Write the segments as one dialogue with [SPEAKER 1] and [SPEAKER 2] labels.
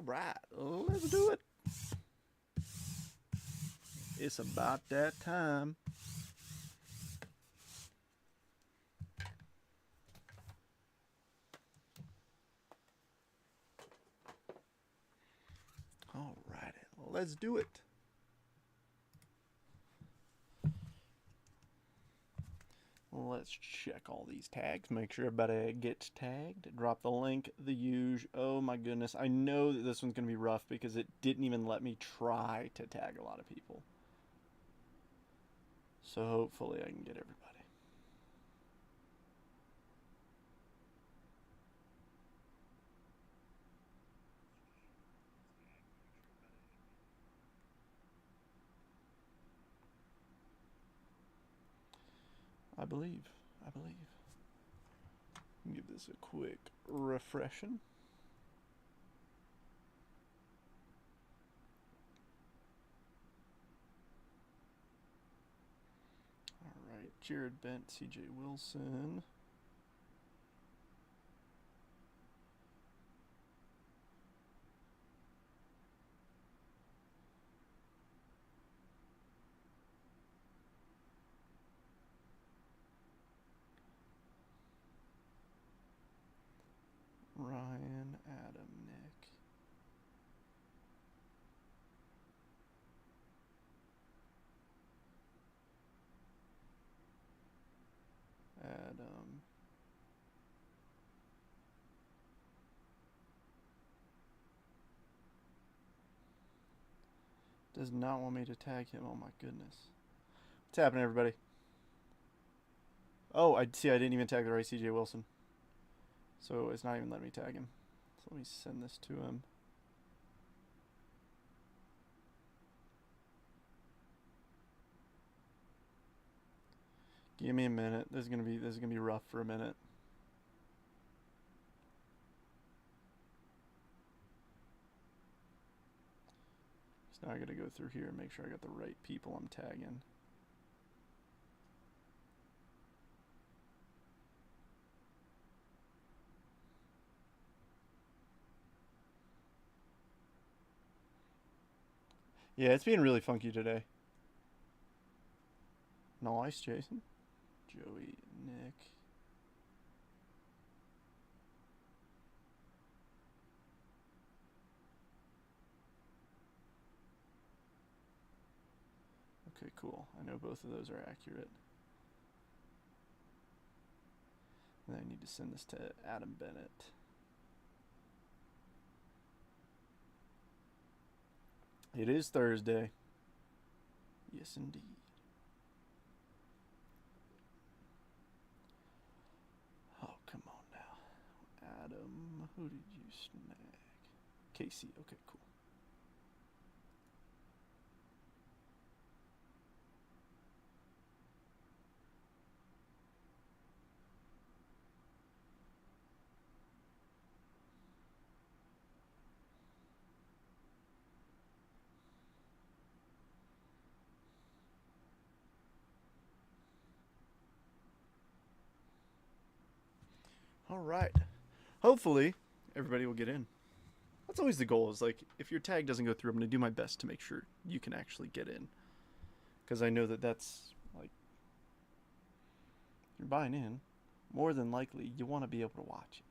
[SPEAKER 1] All right, let's do it. It's about that time. All right, let's do it. Let's check all these tags. Make sure everybody gets tagged. Drop the link, the huge. Oh my goodness. I know that this one's going to be rough because it didn't even let me try to tag a lot of people. So hopefully I can get everybody. I believe. Give this a quick refreshing. All right, Jared Bent, CJ Wilson. Ryan, Adam, Nick. Adam. Does not want me to tag him. Oh my goodness. What's happening, everybody? Oh, I see. I didn't even tag the right CJ Wilson. So it's not even letting me tag him. So let me send this to him. Give me a minute. This is gonna be rough for a minute. So now I gotta go through here and make sure I got the right people I'm tagging. Yeah, it's being really funky today. Nice, Jason. Joey, Nick. Okay, cool. I know both of those are accurate. And I need to send this to Adam Bennett. It is Thursday. Yes, indeed. Oh, come on now. Adam, who did you snag? Casey. Okay, cool. All right. Hopefully, everybody will get in. That's always the goal. Is like, if your tag doesn't go through, I'm gonna do my best to make sure you can actually get in. Because I know that that's like, if you're buying in, more than likely you want to be able to watch it.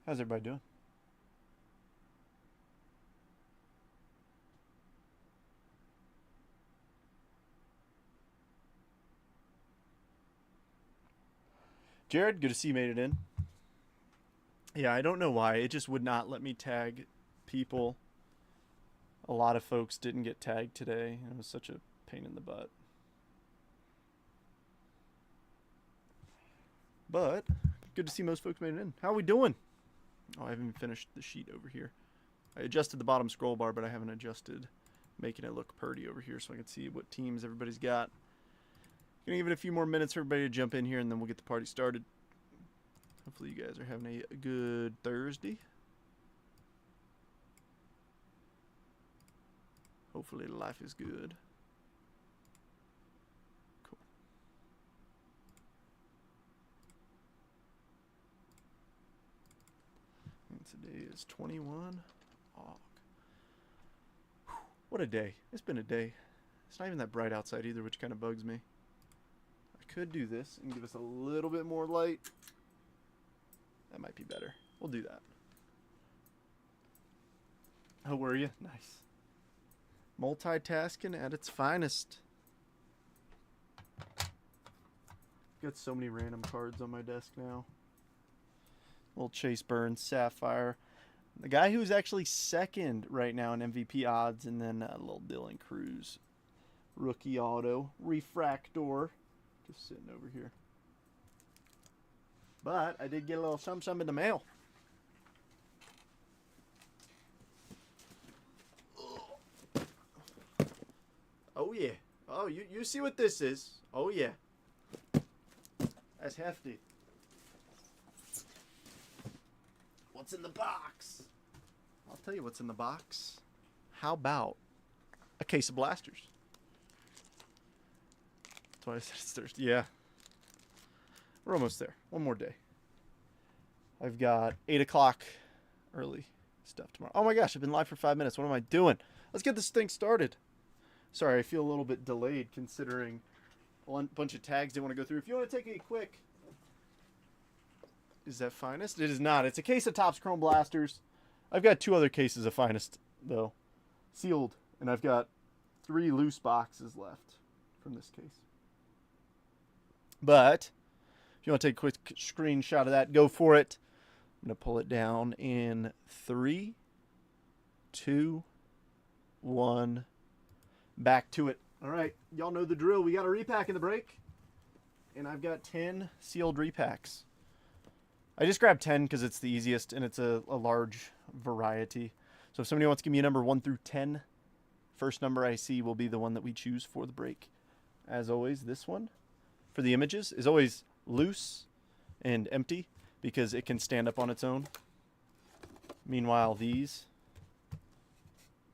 [SPEAKER 1] How's everybody doing? Jared, good to see you made it in. Yeah, I don't know why. It just would not let me tag people. A lot of folks didn't get tagged today. It was such a pain in the butt. But good to see most folks made it in. How are we doing? Oh, I haven't finished the sheet over here. I adjusted the bottom scroll bar, but I haven't adjusted making it look pretty over here so I can see what teams everybody's got. Gonna give it a few more minutes for everybody to jump in here, and then we'll get the party started. Hopefully you guys are having a good Thursday. Hopefully life is good. Cool. And today is 21. What a day. It's been a day. It's not even that bright outside either, which kind of bugs me. I could do this and give us a little bit more light. That might be better. We'll do that. How were you? Nice. Multitasking at its finest. Got so many random cards on my desk now. Little Chase Burns, Sapphire. The guy who's actually second right now in MVP odds, and then little Dylan Cruz. Rookie auto. Refractor. Just sitting over here. But I did get a little something in the mail. Oh yeah. Oh, you see what this is. Oh yeah. That's hefty. What's in the box? I'll tell you what's in the box. How about a case of blasters? That's why I said it's Thursday. Yeah. We're almost there. One more day. I've got 8 o'clock early stuff tomorrow. Oh my gosh, I've been live for 5 minutes. What am I doing? Let's get this thing started. Sorry, I feel a little bit delayed considering a bunch of tags they want to go through. If you want to take a quick... Is that Finest? It is not. It's a case of Topps Chrome Blasters. I've got 2 other cases of Finest, though. Sealed. And I've got 3 loose boxes left from this case. But, if you want to take a quick screenshot of that, go for it. I'm going to pull it down in 3, 2, 1. Back to it. All right. Y'all know the drill. We got a repack in the break. And I've got 10 sealed repacks. I just grabbed 10 because it's the easiest and it's a large variety. So if somebody wants to give me a number 1 through 10, first number I see will be the one that we choose for the break. As always, this one for the images is always loose and empty because it can stand up on its own. Meanwhile, these,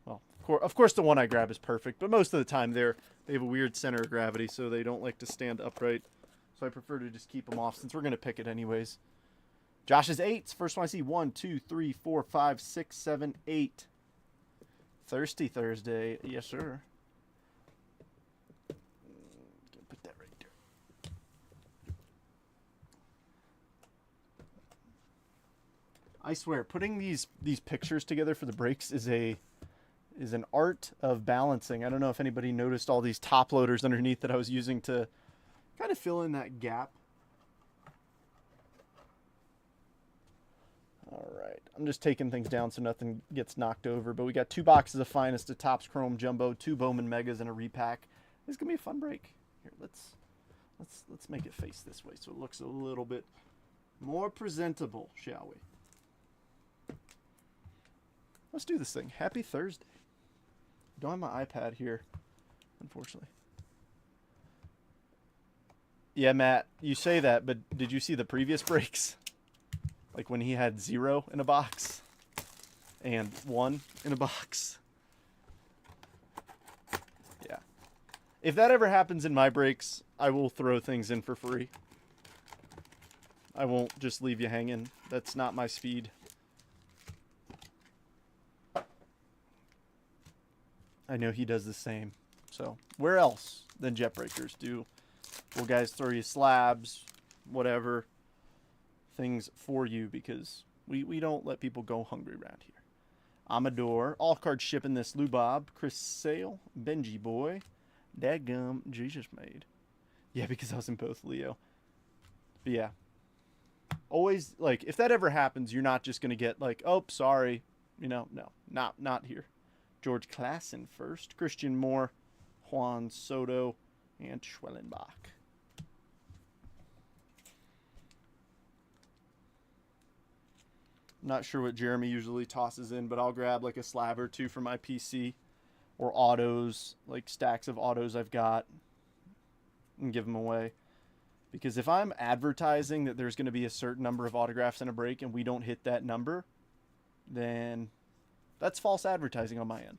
[SPEAKER 1] well, of course the one I grab is perfect, but most of the time they have a weird center of gravity, so they don't like to stand upright. So I prefer to just keep them off since we're going to pick it anyways. Josh's 8s. First one I see 1, 2, 3, 4, 5, 6, 7, 8. Thirsty Thursday. Yes, sir. Put that right there. I swear, putting these pictures together for the breaks is an art of balancing. I don't know if anybody noticed all these top loaders underneath that I was using to kind of fill in that gap. All right, I'm just taking things down so nothing gets knocked over. But we got 2 boxes of Finest, a Topps Chrome Jumbo, 2 Bowman Megas, and a repack. This is gonna be a fun break. Here, let's make it face this way so it looks a little bit more presentable, shall we? Let's do this thing. Happy Thursday. Don't have my iPad here, unfortunately. Yeah, Matt, you say that, but did you see the previous breaks? Like when he had 0 in a box and 1 in a box. Yeah. If that ever happens in my breaks, I will throw things in for free. I won't just leave you hanging. That's not my speed. I know he does the same. So, where else than Jet Breakers do guys throw you slabs, whatever, things for you, because we don't let people go hungry around here. Amador, all cards shipping this. Lubob, Chris Sale, Benji Boy, Dadgum, Jesus Made. Yeah, because I was in both, Leo. But yeah. Always, like, if that ever happens, you're not just going to get like, oh, sorry. You know, no, not here. George Klassen first. Christian Moore, Juan Soto, and Schwellenbach. Not sure what Jeremy usually tosses in, but I'll grab like a slab or 2 for my PC or autos, like stacks of autos I've got, and give them away. Because if I'm advertising that there's going to be a certain number of autographs in a break and we don't hit that number, then that's false advertising on my end.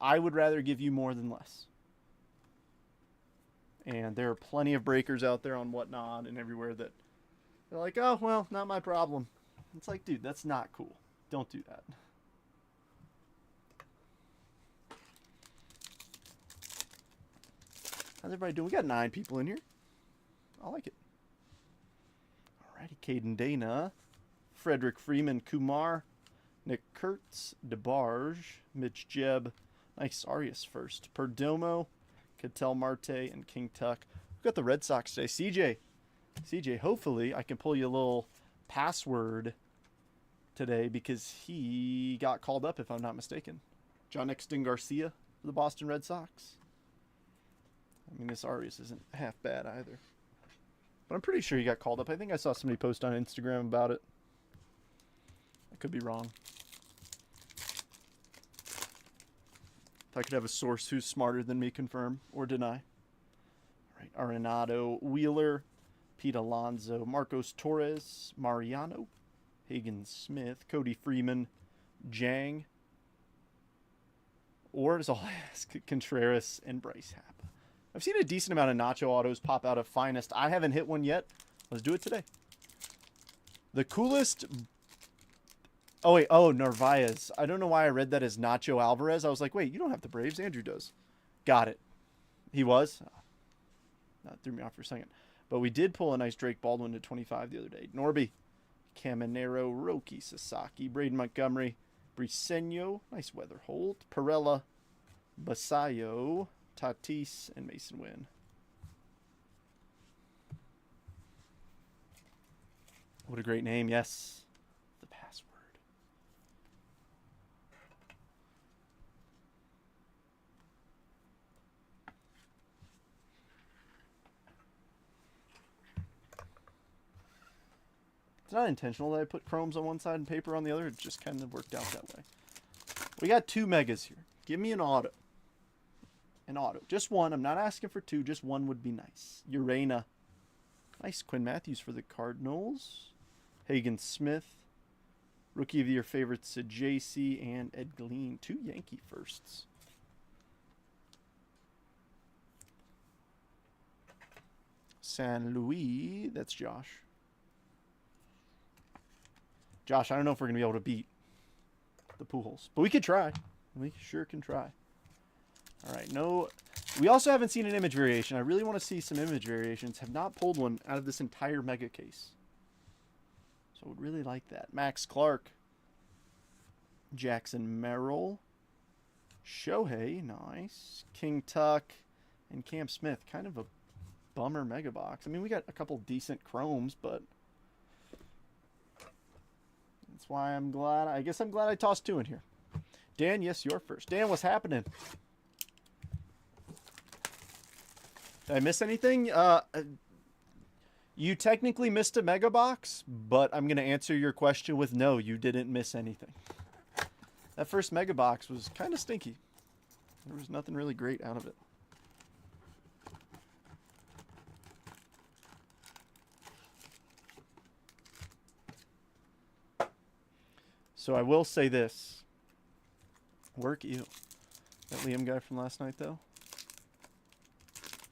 [SPEAKER 1] I would rather give you more than less. And there are plenty of breakers out there on Whatnot and everywhere that they're like, oh, well, not my problem. It's like, dude, that's not cool. Don't do that. How's everybody doing? We got 9 people in here. I like it. Alrighty, Caden Dana, Frederick Freeman, Kumar, Nick Kurtz, DeBarge, Mitch Jebb, nice Arias first, Perdomo, Ketel Marte, and King Tuck. We've got the Red Sox today. CJ, hopefully I can pull you a little password today because he got called up, if I'm not mistaken. John Exton Garcia for the Boston Red Sox. I mean, this Arias isn't half bad either. But I'm pretty sure he got called up. I think I saw somebody post on Instagram about it. I could be wrong. If I could have a source who's smarter than me confirm or deny. All right, Arenado, Wheeler, Pete Alonso, Marcos Torres, Mariano, Hagen Smith, Cody Freeman, Jang, or as I'll ask, Contreras, and Bryce Happ. I've seen a decent amount of Nacho autos pop out of Finest. I haven't hit one yet. Let's do it today. The coolest... Oh, wait. Oh, Narvaez. I don't know why I read that as Nacho Alvarez. I was like, wait, you don't have the Braves. Andrew does. Got it. He was? That threw me off for a second. But we did pull a nice Drake Baldwin to 25 the other day. Norby, Caminero, Roki Sasaki, Braden Montgomery, Briseño, nice weather hold, Perella, Basayo, Tatis, and Mason Wynn. What a great name, yes. The password. It's not intentional that I put chromes on one side and paper on the other. It just kind of worked out that way. We got 2 megas here. Give me an auto. An auto. Just one. I'm not asking for 2. Just one would be nice. Urena. Nice. Quinn Matthews for the Cardinals. Hagen Smith. Rookie of the Year favorites, JC and Ed Glean. 2 Yankee firsts. San Luis. That's Josh. Josh, I don't know if we're going to be able to beat the Pujols. But we could try. We sure can try. All right, no. We also haven't seen an image variation. I really want to see some image variations. Have not pulled one out of this entire mega case. So I would really like that. Max Clark. Jackson Merrill. Shohei, nice. King Tuck. And Cam Smith. Kind of a bummer mega box. I mean, we got a couple decent chromes, but that's why I'm glad. I guess I'm glad I tossed 2 in here. Dan, yes, you're first. Dan, what's happening? Did I miss anything? You technically missed a mega box, but I'm going to answer your question with no, you didn't miss anything. That first mega box was kind of stinky. There was nothing really great out of it. So I will say this. Work you. That Liam guy from last night, though?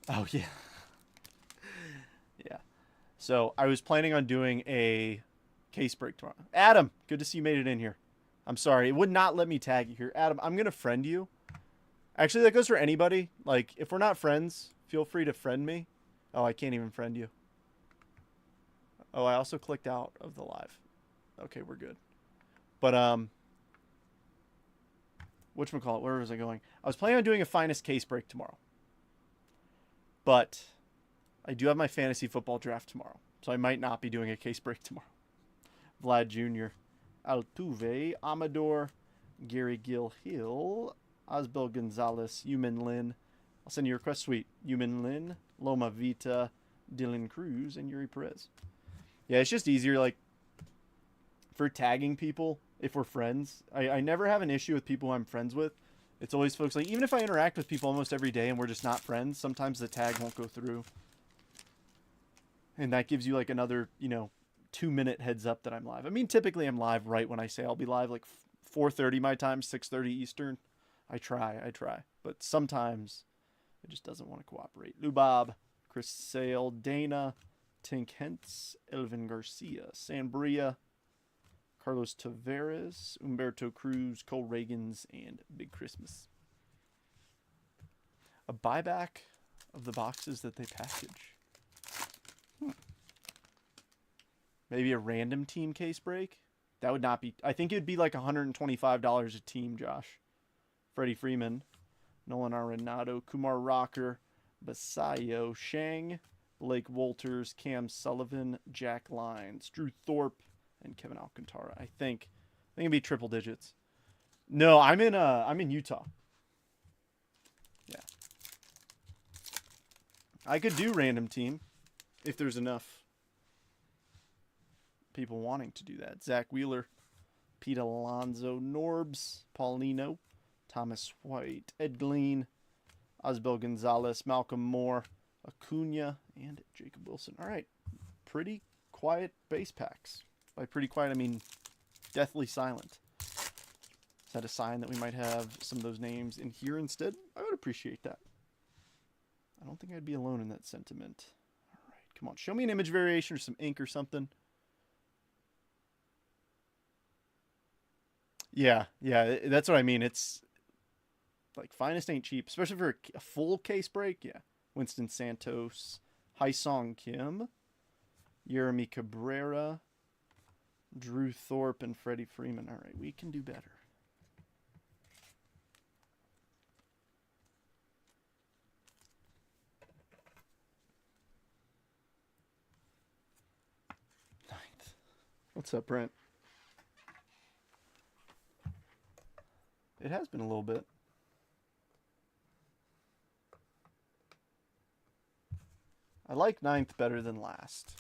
[SPEAKER 1] Oh, yeah. Yeah. So I was planning on doing a case break tomorrow. Adam, good to see you made it in here. I'm sorry. It would not let me tag you here. Adam, I'm going to friend you. Actually, that goes for anybody. Like, if we're not friends, feel free to friend me. Oh, I can't even friend you. Oh, I also clicked out of the live. Okay, we're good. But, whatchamacallit, where was I going? I was planning on doing a Finest case break tomorrow. But I do have my fantasy football draft tomorrow. So I might not be doing a case break tomorrow. Vlad Jr., Altuve, Amador, Gary Gill-Hill, Osbel Gonzalez, Yumin Lin. I'll send you a request suite. Yumin Lin, Loma Vita, Dylan Cruz, and Yuri Perez. Yeah, it's just easier, like, for tagging people if we're friends. I never have an issue with people who I'm friends with. It's always folks like, even if I interact with people almost every day and we're just not friends, sometimes the tag won't go through. And that gives you like another, 2-minute heads up that I'm live. I mean, typically I'm live right when I say I'll be live, like 4:30 my time, 6:30 Eastern. I try. But sometimes it just doesn't want to cooperate. Lubob, Chris Sale, Dana, Tink Hentz, Elvin Garcia, Sanbria, Carlos Tavares, Humberto Cruz, Cole Reagans, and Big Christmas. A buyback of the boxes that they package. Maybe a random team case break? That would not be... I think it would be like $125 a team, Josh. Freddie Freeman, Nolan Arenado, Kumar Rocker, Basayo, Shang, Blake Wolters, Cam Sullivan, Jack Lyons, Drew Thorpe, and Kevin Alcantara. I think it'd be triple digits. No, I'm in Utah. Yeah. I could do random team if there's enough people wanting to do that. Zach Wheeler, Pete Alonso, Norbs, Paulino, Thomas White, Ed Glean, Osbel Gonzalez, Malcolm Moore, Acuna, and Jacob Wilson. All right. Pretty quiet base packs. By pretty quiet, I mean deathly silent. Is that a sign that we might have some of those names in here instead? I would appreciate that. I don't think I'd be alone in that sentiment. All right, come on. Show me an image variation or some ink or something. Yeah, that's what I mean. It's like finest ain't cheap, especially for a full case break. Yeah. Winston Santos, Hyesong Kim, Yeremy Cabrera, Drew Thorpe, and Freddie Freeman. All right, we can do better. Ninth. What's up, Brent? It has been a little bit. I like ninth better than last.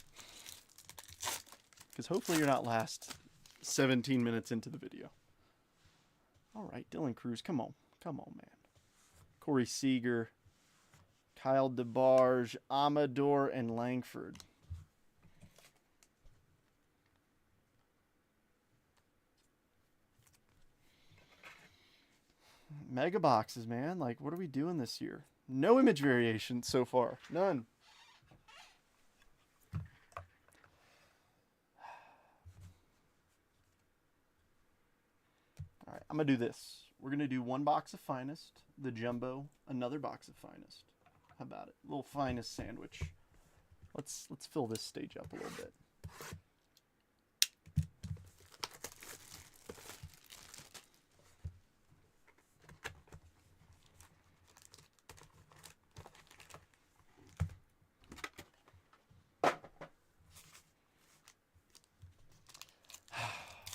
[SPEAKER 1] Because hopefully you're not last 17 minutes into the video. All right, Dylan Cruz, come on. Come on, man. Corey Seager, Kyle DeBarge, Amador, and Langford. Mega boxes, man. Like, what are we doing this year? No image variation so far. None. All right, I'm going to do this. We're going to do one box of Finest, the Jumbo, another box of Finest. How about it? A little Finest sandwich. Let's fill this stage up a little bit.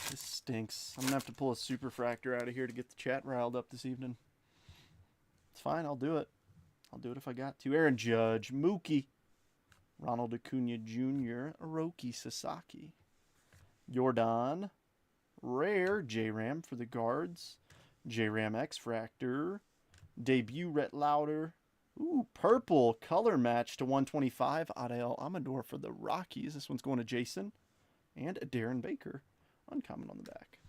[SPEAKER 1] This stinks. I'm going to have to pull a superfractor out of here to get the chat riled up this evening. It's fine. I'll do it. I'll do it if I got to. Aaron Judge, Mookie, Ronald Acuna Jr., Hiroki Sasaki, Jordan, Rare, J-Ram for the Guards, J-Ram X-Fractor, debut Rhett Lauder, ooh, purple color match to 125, Adael Amador for the Rockies. This one's going to Jason, and a Darren Baker, uncommon on the back.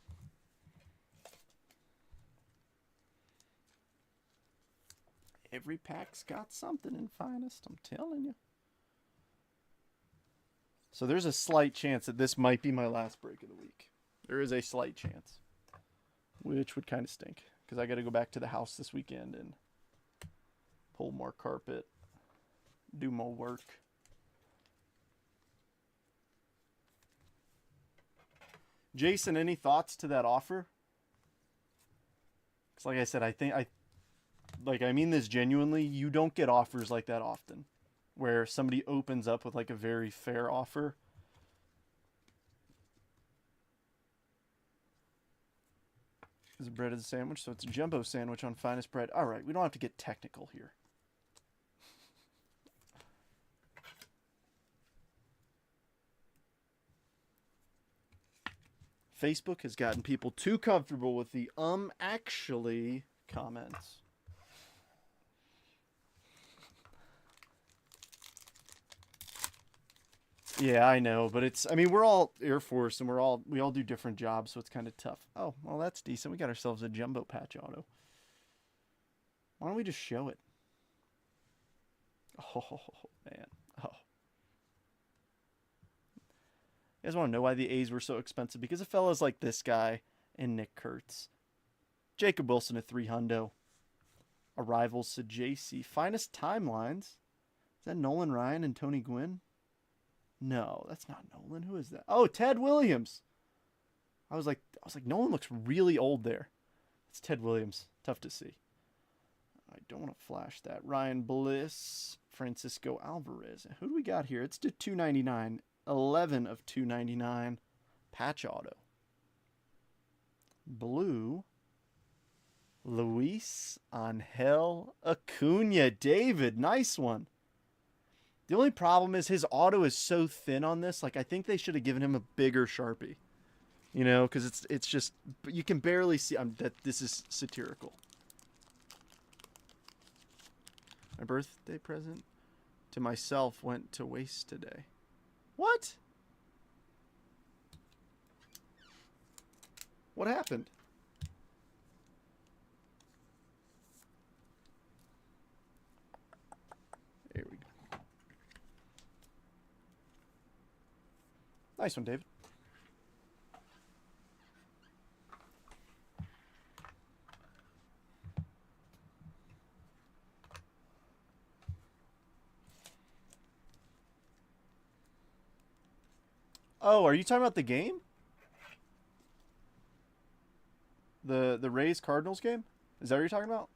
[SPEAKER 1] Every pack's got something in Finest, I'm telling you. So there's a slight chance that this might be my last break of the week. There is a slight chance, which would kind of stink because I got to go back to the house this weekend and pull more carpet, do more work. Jason, any thoughts to that offer? Because like I said, I mean this genuinely. You don't get offers like that often, where somebody opens up with like a very fair offer. Is a breaded sandwich, so it's a jumbo sandwich on Finest bread. All right, we don't have to get technical here. Facebook has gotten people too comfortable with the actually comments. Yeah, I know, but we're all Air Force and we all do different jobs, so it's kind of tough. Oh, well, that's decent. We got ourselves a jumbo patch auto. Why don't we just show it? Oh, man. Oh. You guys want to know why the A's were so expensive? Because of fellas like this guy and Nick Kurtz. Jacob Wilson at 300. Arrivals to JC. Finest timelines. Is that Nolan Ryan and Tony Gwynn? No, that's not Nolan. Who is that? Oh, Ted Williams. I was like, Nolan looks really old there. It's Ted Williams. Tough to see. I don't want to flash that. Ryan Bliss, Francisco Alvarez. Who do we got here? It's to 299. 11 of 299. Patch auto. Blue. Luis Angel Acuna. David, nice one. The only problem is his auto is so thin on this. Like, I think they should have given him a bigger Sharpie. You know, because it's just, you can barely see that this is satirical. My birthday present to myself went to waste today. What? What happened? There we go. Nice one, David. Oh, are you talking about the game? The Rays Cardinals game? Is that what you're talking about?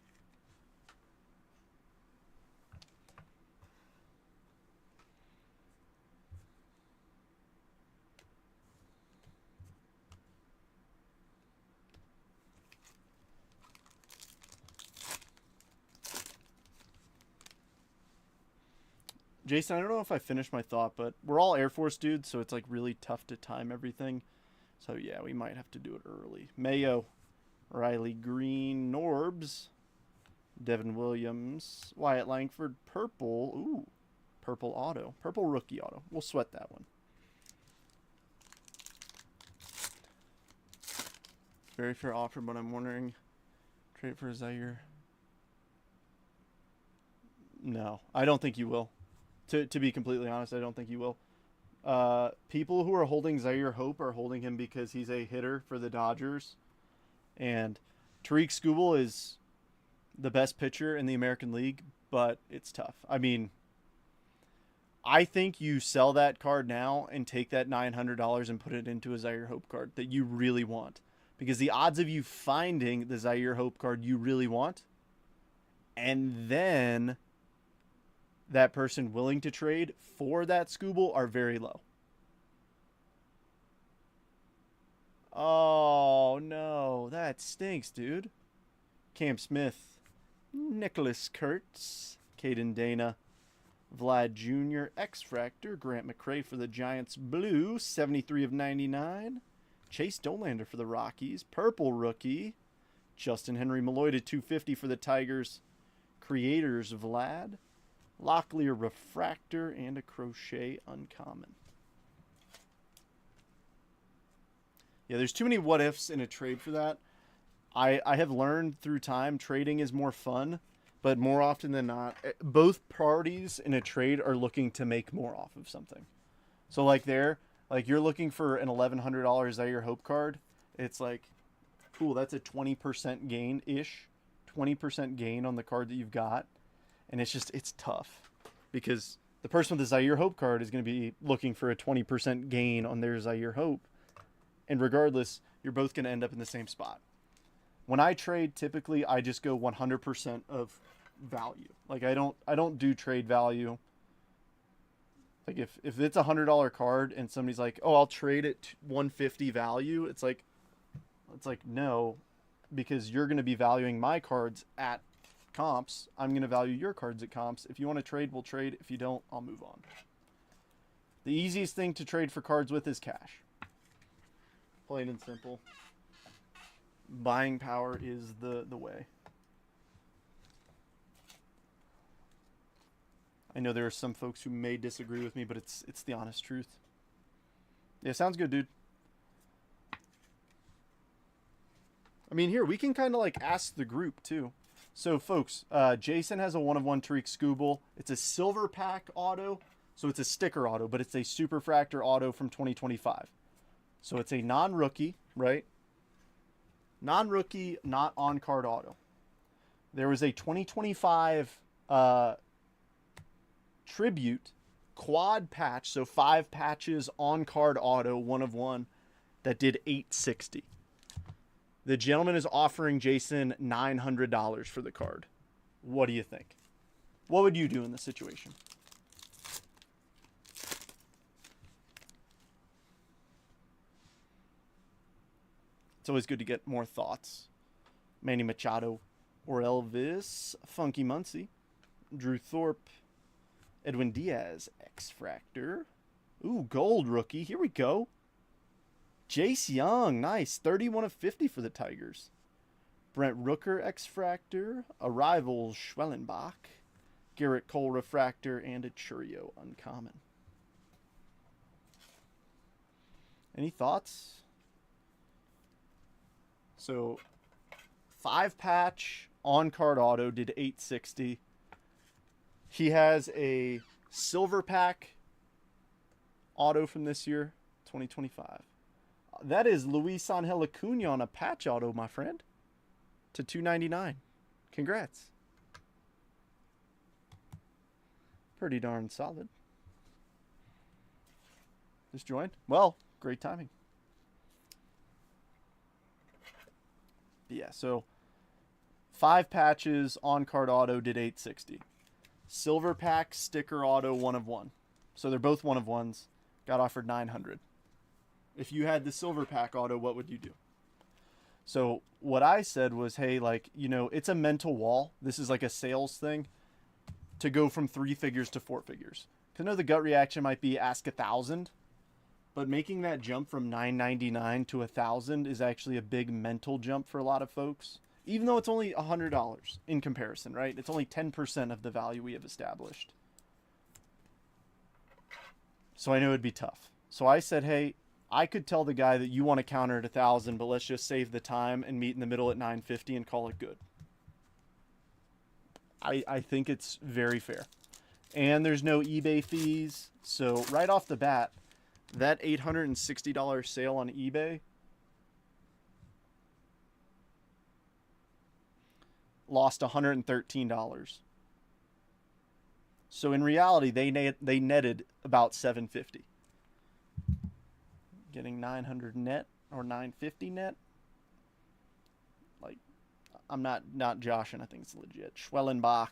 [SPEAKER 1] Jason, I don't know if I finished my thought, but we're all Air Force dudes, so it's like really tough to time everything. So yeah, we might have to do it early. Mayo, Riley Green, Norbs, Devin Williams, Wyatt Langford, purple. Ooh, purple auto. Purple rookie auto. We'll sweat that one. Very fair offer, but I'm wondering, trade for Zaire. No, I don't think you will. To be completely honest, I don't think you will. People who are holding Zaire Hope are holding him because he's a hitter for the Dodgers. And Tariq Skubal is the best pitcher in the American League, but it's tough. I mean, I think you sell that card now and take that $900 and put it into a Zaire Hope card that you really want. Because the odds of you finding the Zaire Hope card you really want, and then that person willing to trade for that Skubal, are very low. Oh, no. That stinks, dude. Cam Smith. Nicholas Kurtz. Caden Dana. Vlad Jr. X-Fractor. Grant McCray for the Giants. Blue. 73 of 99. Chase Dolander for the Rockies. Purple rookie. Justin Henry Malloy to 250 for the Tigers. Creators Vlad. Locklear Refractor, and a Crochet Uncommon. Yeah, there's too many what-ifs in a trade for that. I have learned through time trading is more fun, but more often than not, both parties in a trade are looking to make more off of something. So like you're looking for an $1,100 Zaire Hope card. It's like, cool, that's a 20% gain-ish. 20% gain on the card that you've got. And it's tough because the person with the Zaire Hope card is going to be looking for a 20% gain on their Zaire Hope. And regardless, you're both going to end up in the same spot. When I trade, typically I just go 100% of value. Like I don't do trade value. Like if it's a $100 card and somebody's like, "Oh, I'll trade it 150 value." It's like no, because you're going to be valuing my cards at comps. I'm going to value your cards at comps. If you want to trade, we'll trade. If you don't, I'll move on. The easiest thing to trade for cards with is cash. Plain and simple. Buying power is the way. I know there are some folks who may disagree with me, but it's the honest truth. Yeah, sounds good, dude. I mean, here, we can kind of like ask the group too. So, folks, Jason has a 1/1 Tariq Skubal. It's a silver pack auto, so it's a sticker auto, but it's a Superfractor auto from 2025. So it's a non-rookie, right? Non-rookie, not on-card auto. There was a 2025 tribute quad patch, so 5 patches on-card auto, 1/1, that did 860. The gentleman is offering Jason $900 for the card. What do you think? What would you do in this situation? It's always good to get more thoughts. Manny Machado or Elvis, Funky Muncie, Drew Thorpe, Edwin Diaz, X-Fractor. Ooh, gold rookie. Here we go. Jace Young, nice. 31/50 for the Tigers. Brent Rooker, X-Fractor. Arrival, Schwellenbach. Garrett Cole, Refractor. And a Churio, uncommon. Any thoughts? So, 5 patch on-card auto did 860. He has a silver pack auto from this year, 2025. That is Luis Angel Acuna on a patch auto, my friend, to 299. Congrats. Pretty darn solid. Just joined? Well, great timing. Yeah, so 5 patches on-card auto did 860. Silver pack sticker auto 1/1. So they're both 1/1s. Got offered 900. If you had the silver pack auto, what would you do? So what I said was, hey, like, you know, it's a mental wall. This is like a sales thing to go from 3 figures to 4 figures. Because I know the gut reaction might be ask 1,000, but making that jump from $999 to 1,000 is actually a big mental jump for a lot of folks. Even though it's only $100 in comparison, right? It's only 10% of the value we have established. So I know it'd be tough. So I said, hey, I could tell the guy that you want to counter at 1,000, but let's just save the time and meet in the middle at 950 and call it good. I think it's very fair. And there's no eBay fees. So right off the bat, that $860 sale on eBay lost $113. So in reality, they netted about $750. Getting 900 net or 950 net. Like, I'm not joshing. I think it's legit. Schwellenbach,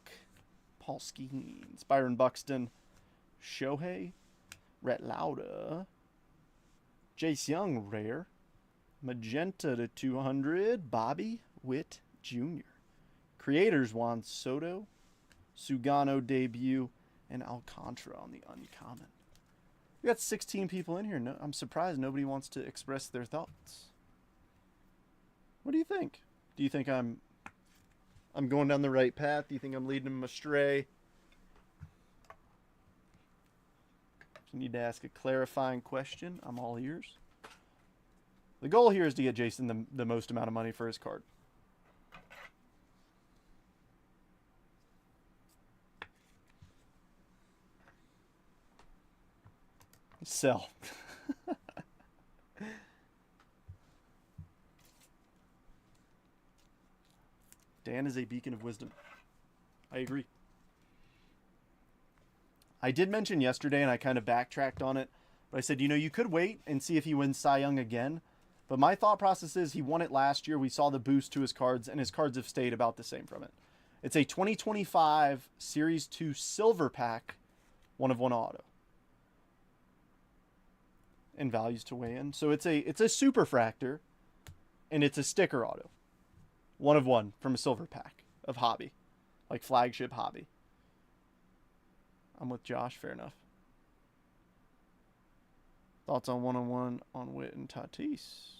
[SPEAKER 1] Paul Skeens, Byron Buxton, Shohei, Rhett Lauda, Jace Young rare, magenta to 200, Bobby Witt Jr. Creators Juan Soto, Sugano debut, and Alcantara on the uncommon. We got 16 people in here. No, I'm surprised nobody wants to express their thoughts. What do you think? Do you think I'm going down the right path? Do you think I'm leading them astray? If you need to ask a clarifying question, I'm all ears. The goal here is to get Jason the most amount of money for his card. Sell. Dan is a beacon of wisdom. I agree. I did mention yesterday, and I kind of backtracked on it, but I said, you know, you could wait and see if he wins Cy Young again. But my thought process is he won it last year. We saw the boost to his cards, and his cards have stayed about the same from it. It's a 2025 Series 2 Silver Pack, 1/1 auto. And values to weigh in. So it's a Superfractor, and it's a sticker auto. 1/1 from a silver pack of hobby. Like flagship hobby. I'm with Josh, fair enough. Thoughts on 1/1 on Witt and Tatis?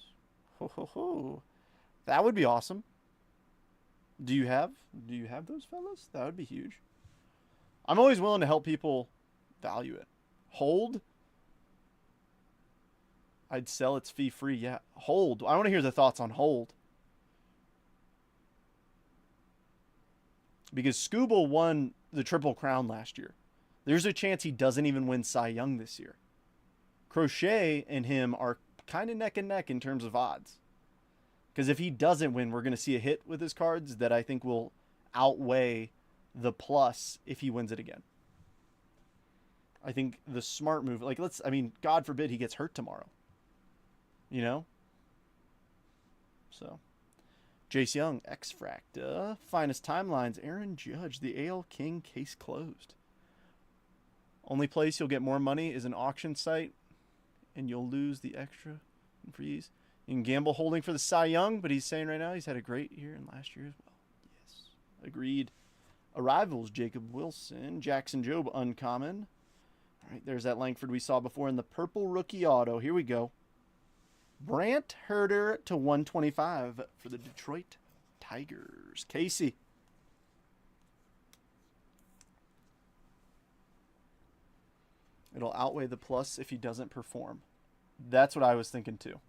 [SPEAKER 1] Ho ho ho. That would be awesome. Do you have those fellas? That would be huge. I'm always willing to help people value it. Hold. I'd sell its fee free. Yeah. Hold. I want to hear the thoughts on hold. because Skubal won the Triple Crown last year. There's a chance he doesn't even win Cy Young this year. Crochet and him are kind of neck and neck in terms of odds. Because if he doesn't win, we're going to see a hit with his cards that I think will outweigh the plus if he wins it again. I think the smart move, like God forbid he gets hurt tomorrow. You know? So, Jace Young, X-Fracta, Finest Timelines, Aaron Judge, the AL King case closed. Only place you'll get more money is an auction site, and you'll lose the extra and freeze. You can gamble holding for the Cy Young, but he's saying right now he's had a great year and last year as well. Yes, agreed. Arrivals, Jacob Wilson, Jackson Jobe, uncommon. All right, there's that Langford we saw before in the purple rookie auto. Here we go. Brant Herter to 125 for the Detroit Tigers. Casey. It'll outweigh the plus if he doesn't perform. That's what I was thinking too.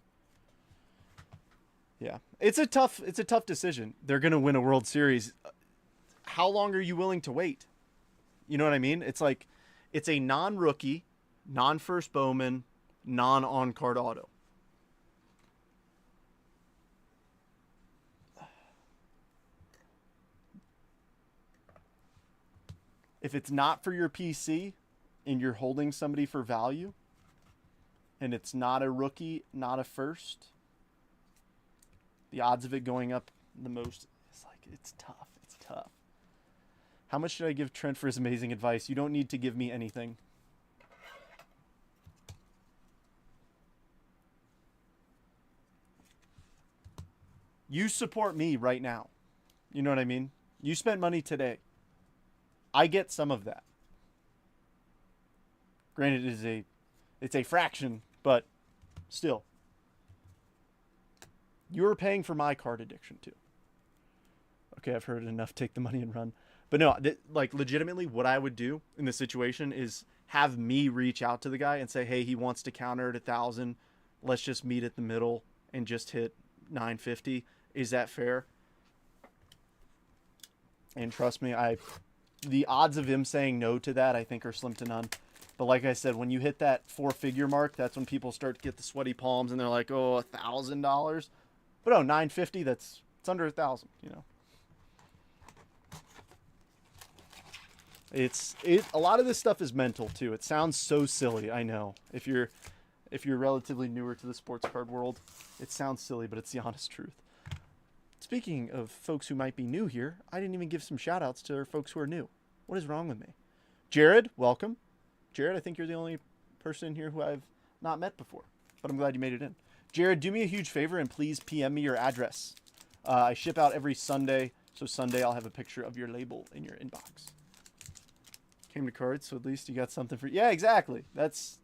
[SPEAKER 1] Yeah. It's a tough decision. They're going to win a World Series. How long are you willing to wait? You know what I mean? It's like it's a non-rookie, non-first Bowman, non-on-card auto. If it's not for your PC and you're holding somebody for value and it's not a rookie, not a first, the odds of it going up the most, it's tough. It's tough. How much should I give Trent for his amazing advice? You don't need to give me anything. You support me right now. You know what I mean? You spent money today. I get some of that. Granted, it's a fraction, but still. You're paying for my card addiction too. Okay, I've heard enough. Take the money and run. But no, legitimately, what I would do in this situation is have me reach out to the guy and say, hey, he wants to counter at 1,000. Let's just meet at the middle and just hit 950. Is that fair? And trust me, the odds of him saying no to that, I think, are slim to none. But like I said, when you hit that 4-figure mark, that's when people start to get the sweaty palms and they're like, oh, $1,000. But no, 950, it's under 1,000, you know. A lot of this stuff is mental too. It sounds so silly, I know. If you're relatively newer to the sports card world, it sounds silly, but it's the honest truth. Speaking of folks who might be new here, I didn't even give some shout outs to our folks who are new. What is wrong with me? Jared, welcome. Jared, I think you're the only person in here who I've not met before, but I'm glad you made it in. Jared, do me a huge favor and please PM me your address. I ship out every Sunday, so Sunday I'll have a picture of your label in your inbox. Came to cards, so at least you got something for... Yeah, exactly. That's...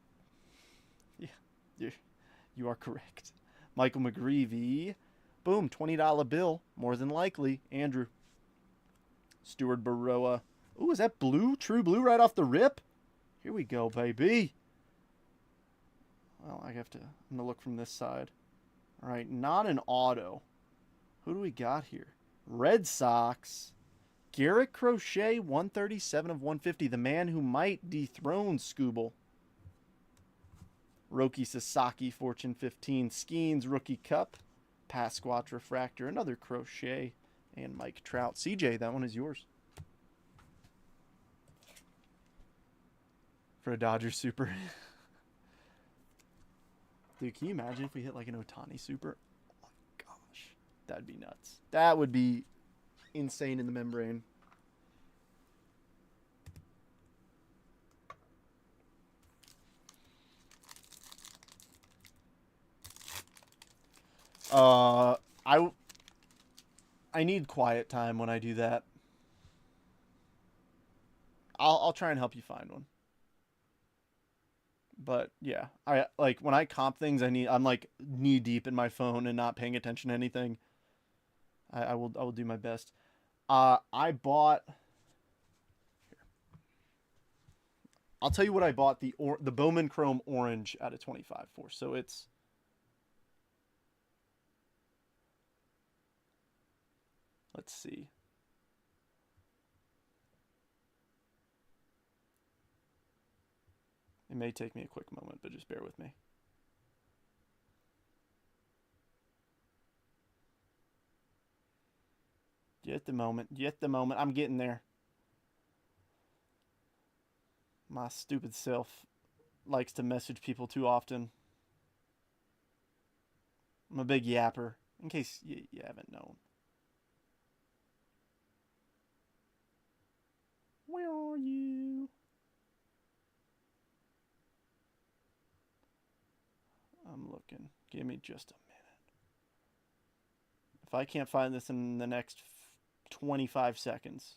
[SPEAKER 1] Yeah, you are correct. Michael McGreevy. Boom, $20 bill. More than likely. Andrew. Stuart Baroa. Ooh, is that blue? True blue right off the rip? Here we go, baby. Well, I'm going to look from this side. All right, not an auto. Who do we got here? Red Sox. Garrett Crochet, 137 of 150. The man who might dethrone Skubal. Roki Sasaki, Fortune 15. Skeens, Rookie Cup. Pasquat Refractor, another Crochet. And Mike Trout. CJ, that one is yours. For a Dodger Super. Dude, can you imagine if we hit like an Ohtani Super? Oh my gosh. That'd be nuts. That would be insane in the membrane. I need quiet time when I do that. I'll try and help you find one. But yeah, I like when I comp things, I'm like knee deep in my phone and not paying attention to anything. I will do my best. I bought. Here. I'll tell you what I bought the Bowman Chrome Orange out of 25 for. So it's. Let's see. may take me a quick moment, but just bear with me. Get the moment. Get the moment. I'm getting there. My stupid self likes to message people too often. I'm a big yapper, in case you haven't known. Where are you? I'm looking. Give me just a minute. If I can't find this in the next 25 seconds,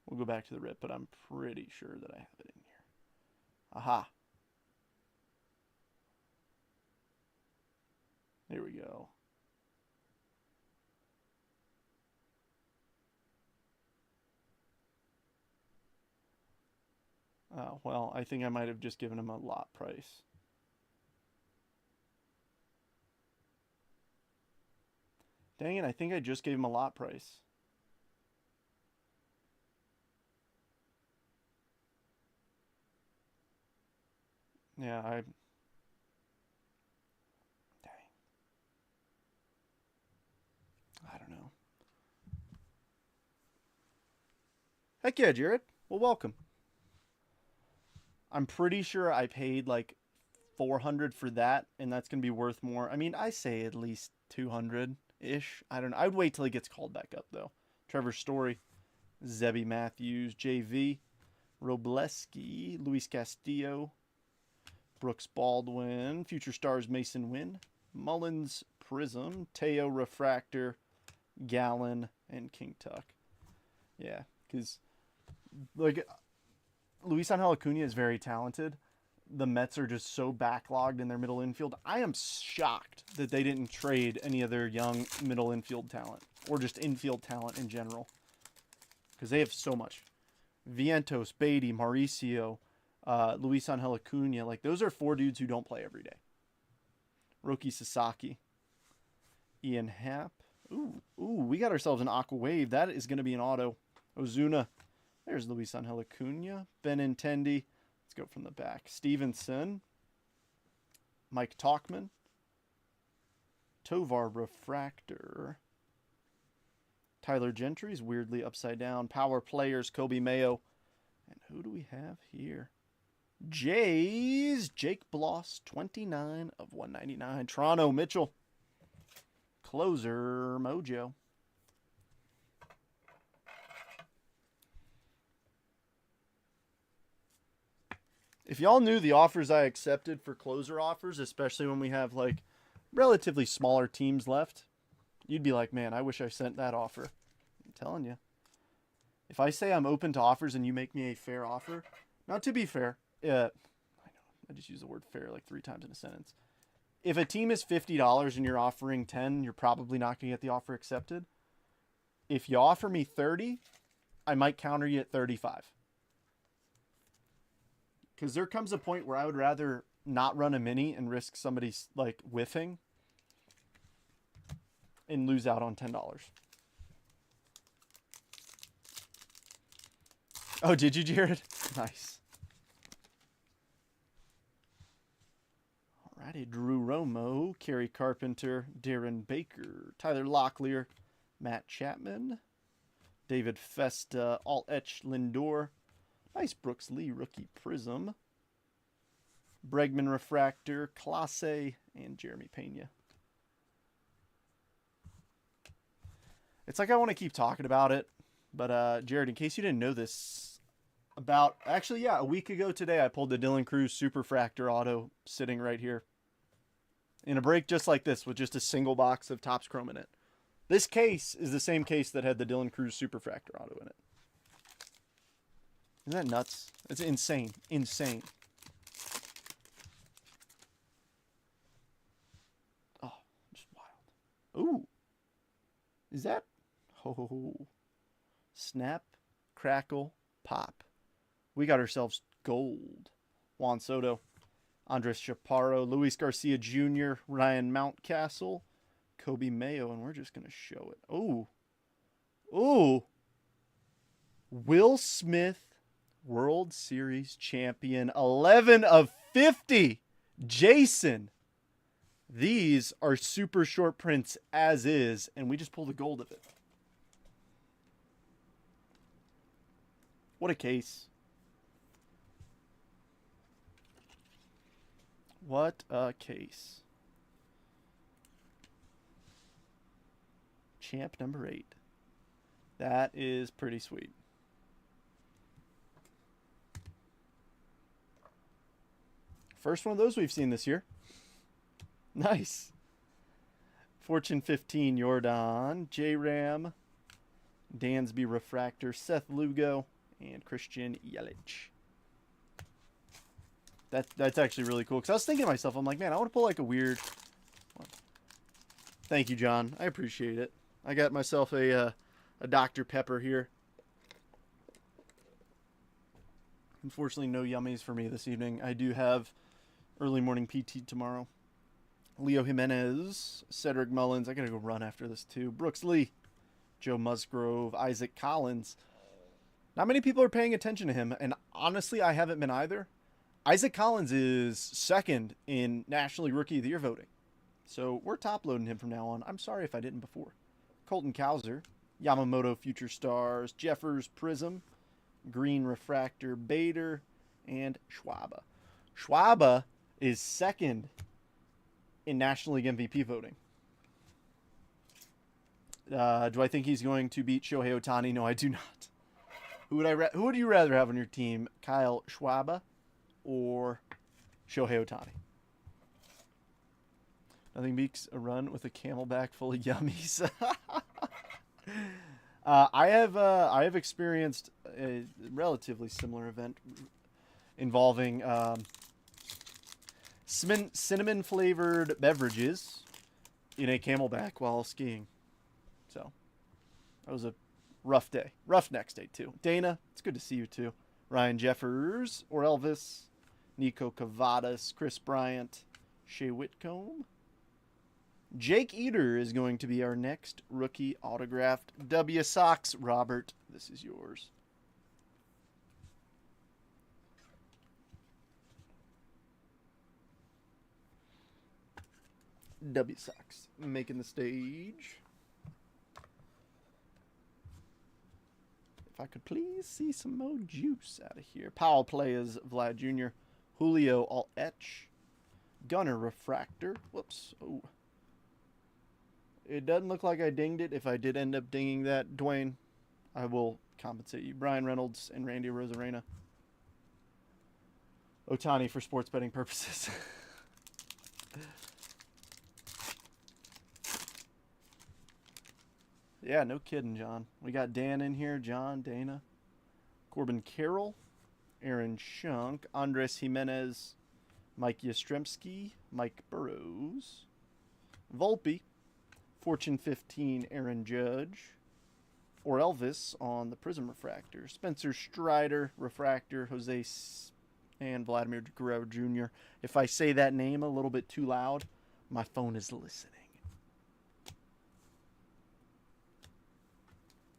[SPEAKER 1] we'll go back to the rip, but I'm pretty sure that I have it in here. Aha. Here we go. Oh, well, I think I might have just given him a lot price. Dang it, I think I just gave him a lot price. Yeah, Dang. I don't know. Heck yeah, Jared. Well, welcome. I'm pretty sure I paid like 400 for that, and that's going to be worth more. I mean, I say at least 200-ish. I don't know. I'd wait till he gets called back up, though. Trevor Story, Zebby Matthews, JV, Robleski, Luis Castillo, Brooks Baldwin, Future Stars Mason Wynn, Mullins Prism, Teo Refractor, Gallon, and King Tuck. Yeah, because like Luis Angel Acuna is very talented. The Mets are just so backlogged in their middle infield. I am shocked that they didn't trade any of their young middle infield talent or just infield talent in general, because they have so much. Vientos, Beatty, Mauricio, Luis Angel Acuna, like those are 4 dudes who don't play every day. Roki Sasaki, Ian Happ. Ooh, we got ourselves an Aqua Wave. That is going to be an auto. Ozuna. There's Luis Angel Acuna. Benintendi. Let's go from the back. Stevenson. Mike Talkman. Tovar Refractor. Tyler Gentry's weirdly upside down. Power Players. Kobe Mayo. And who do we have here? Jays. Jake Bloss. 29 of 199. Toronto Mitchell. Closer Mojo. If y'all knew the offers I accepted for closer offers, especially when we have like relatively smaller teams left, you'd be like, man, I wish I sent that offer. I'm telling you. If I say I'm open to offers and you make me a fair offer, now to be fair, I know, I just used the word fair like 3 times in a sentence. If a team is $50 and you're offering 10, you're probably not going to get the offer accepted. If you offer me 30, I might counter you at 35. Because there comes a point where I would rather not run a mini and risk somebody's like whiffing and lose out on $10. Oh, did you, Jared? Nice. Alrighty, Drew Romo, Kerry Carpenter, Darren Baker, Tyler Locklear, Matt Chapman, David Festa, Alt-Etch Lindor, nice Brooks Lee rookie Prism, Bregman Refractor, Clase, and Jeremy Pena. It's like I want to keep talking about it, but Jared, in case you didn't know this, a week ago today, I pulled the Dylan Cruz Superfractor auto sitting right here in a break just like this with just a single box of Topps Chrome in it. This case is the same case that had the Dylan Cruz Superfractor auto in it. Isn't that nuts? It's insane. Insane. Oh, just wild. Ooh. Is that? Oh. Snap, crackle, pop. We got ourselves gold. Juan Soto, Andres Chaparro, Luis Garcia Jr., Ryan Mountcastle, Kobe Mayo, and we're just going to show it. Ooh. Ooh. Will Smith World Series champion, 11 of 50. Jason. These are super short prints as is, and we just pulled the gold of it. What a case. What a case. Champ number 8. That is pretty sweet. First one of those we've seen this year. Nice. Fortune 15, Jordan, J-Ram, Dansby Refractor, Seth Lugo, and Christian Yelich. That's actually really cool. Because I was thinking to myself, I'm like, man, I want to pull like a weird... Thank you, John. I appreciate it. I got myself a Dr. Pepper here. Unfortunately, no yummies for me this evening. I do have early morning PT tomorrow. Leo Jimenez, Cedric Mullins. I got to go run after this too. Brooks Lee, Joe Musgrove, Isaac Collins. Not many people are paying attention to him, and honestly, I haven't been either. Isaac Collins is second in National League Rookie of the Year voting. So we're top-loading him from now on. I'm sorry if I didn't before. Colton Cowser, Yamamoto Future Stars, Jeffers Prism, Green Refractor Bader, and Schwaba. Schwaba is second in National League MVP voting. Do I think he's going to beat Shohei Ohtani? No, I do not. Who would you rather have on your team, Kyle Schwaba or Shohei Ohtani? Nothing beats a run with a Camelback full of yummies. I have experienced a relatively similar event involving cinnamon flavored beverages in a Camelback while skiing. So that was a rough day. Rough next day too. Dana, it's good to see you too. Ryan Jeffers, or Elvis, Nico Cavadas, Chris Bryant, Shea Whitcomb. Jake Eater is going to be our next rookie autographed W Sox. Robert, this is yours. W Sox making the stage. If I could please see some more juice out of here. Powell players, Vlad Jr. Julio all etch. Gunner Refractor. Whoops. Oh. It doesn't look like I dinged it. If I did end up dinging that, Dwayne, I will compensate you. Brian Reynolds and Randy Rosarena. Ohtani for sports betting purposes. Yeah, no kidding, John. We got Dan in here. John, Dana. Corbin Carroll. Aaron Shunk. Andres Jimenez. Mike Yastrzemski. Mike Burrows. Volpe. Fortune 15, Aaron Judge. Or Elvis on the Prism Refractor. Spencer Strider, Refractor. Jose and Vladimir Guerrero Jr. If I say that name a little bit too loud, my phone is listening.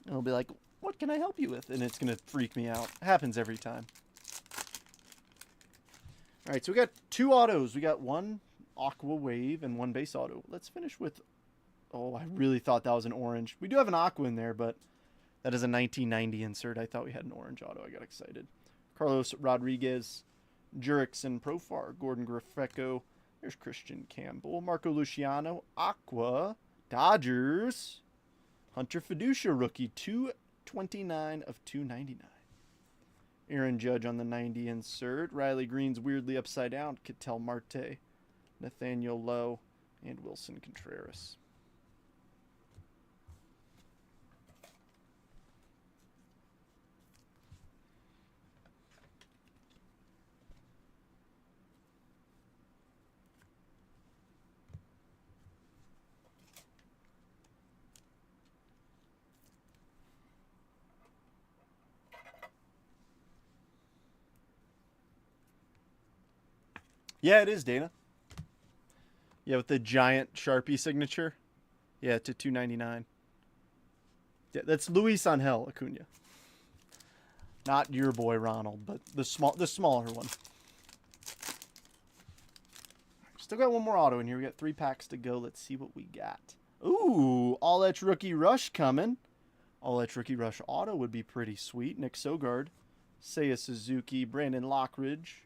[SPEAKER 1] It'll be like, what can I help you with? And it's going to freak me out. It happens every time. All right, so we got 2 autos. We got 1 Aqua Wave and 1 base auto. Let's finish with... Oh, I really thought that was an orange. We do have an Aqua in there, but that is a 1990 insert. I thought we had an orange auto. I got excited. Carlos Rodriguez, Jurickson Profar, Gordon Grifecko. There's Christian Campbell. Marco Luciano, Aqua, Dodgers. Hunter Fiducia rookie, 229 of 299. Aaron Judge on the 90 insert. Riley Green's weirdly upside down. Ketel Marte, Nathaniel Lowe, and Wilson Contreras. Yeah, it is, Dana. Yeah, with the giant Sharpie signature. Yeah, to $2.99. Yeah, that's Luis Angel Acuna. Not your boy Ronald, but the smaller one. Still got one more auto in here. We got 3 packs to go. Let's see what we got. Ooh, All-Etch Rookie Rush coming. All-Etch Rookie Rush auto would be pretty sweet. Nick Sogard, Seiya Suzuki, Brandon Lockridge,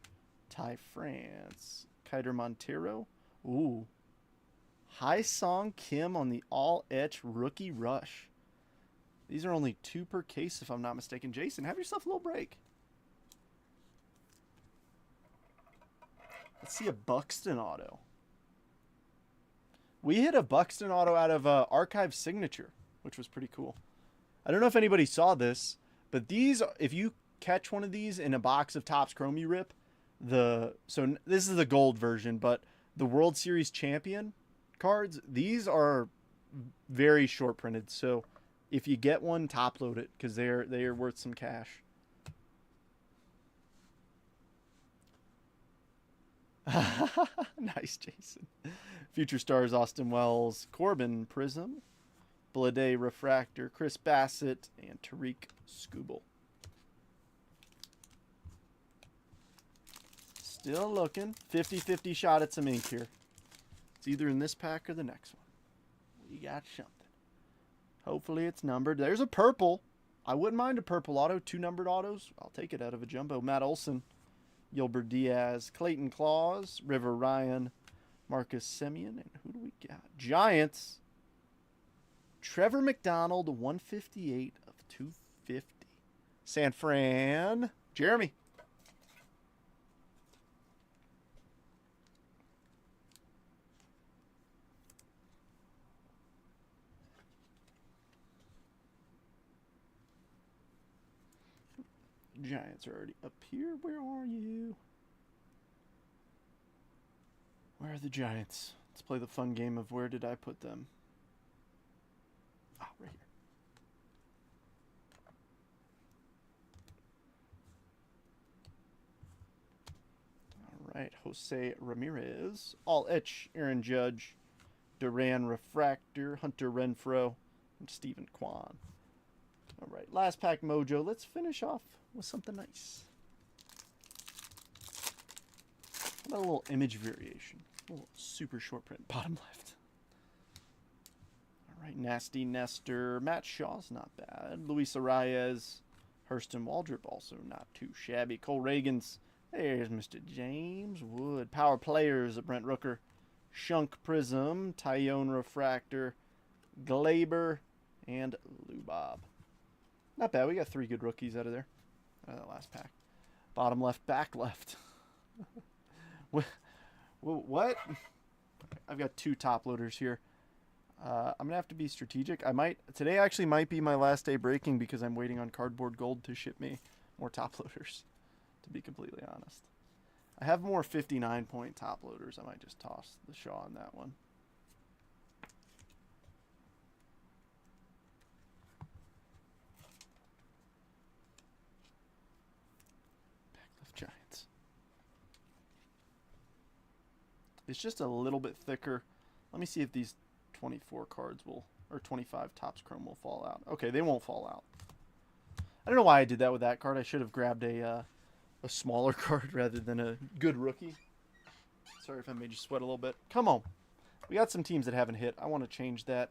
[SPEAKER 1] Ty France, Kiter Montero. Ooh, Hai-Song Kim on the All-Etch Rookie Rush. These are only 2 per case, if I'm not mistaken. Jason, have yourself a little break. Let's see a Buxton auto. We hit a Buxton auto out of Archive Signature, which was pretty cool. I don't know if anybody saw this, but these, if you catch one of these in a box of Topps Chrome you rip, so this is the gold version, but the World Series champion cards, these are very short printed. So if you get one, top load it because they are worth some cash. Nice, Jason. Future Stars, Austin Wells, Corbin Prism, Blade Refractor, Chris Bassett, and Tariq Skubal. Still looking. 50-50 shot at some ink here. It's either in this pack or the next one. We got something. Hopefully it's numbered. There's a purple. I wouldn't mind a purple auto. 2 numbered autos. I'll take it out of a jumbo. Matt Olson, Gilbert Diaz, Clayton Claus, River Ryan, Marcus Semien, and who do we got? Giants. Trevor McDonald, 158 of 250. San Fran. Jeremy. Giants are already up here. Where are you? Where are the Giants? Let's play the fun game of where did I put them? Oh, right here. All right, Jose Ramirez. All-Etch, Aaron Judge, Duran Refractor, Hunter Renfroe, and Stephen Kwan. All right, last pack mojo. Let's finish off with something nice. How about a little image variation? A little super short print, bottom left. All right, Nasty Nestor. Matt Shaw's not bad. Luis Arias. Hurston Waldrop also not too shabby. Cole Reagans. There's Mr. James Wood. Power Players, Brent Rooker. Shunk Prism. Tyone Refractor. Glaber. And Lubob. Not bad. We got 3 good rookies out of there. Out of that last pack. Bottom left, back left. What? I've got 2 top loaders here. I'm going to have to be strategic. Today actually might be my last day breaking because I'm waiting on Cardboard Gold to ship me more top loaders, to be completely honest. I have more 59-point top loaders. I might just toss the Shaw on that one. Giants. It's just a little bit thicker. Let me see if these 24 cards will, or 25 Topps Chrome will fall out. Okay, they won't fall out. I don't know why I did that with that card. I should have grabbed a smaller card rather than a good rookie. Sorry if I made you sweat a little bit. Come on. We got some teams that haven't hit. I want to change that.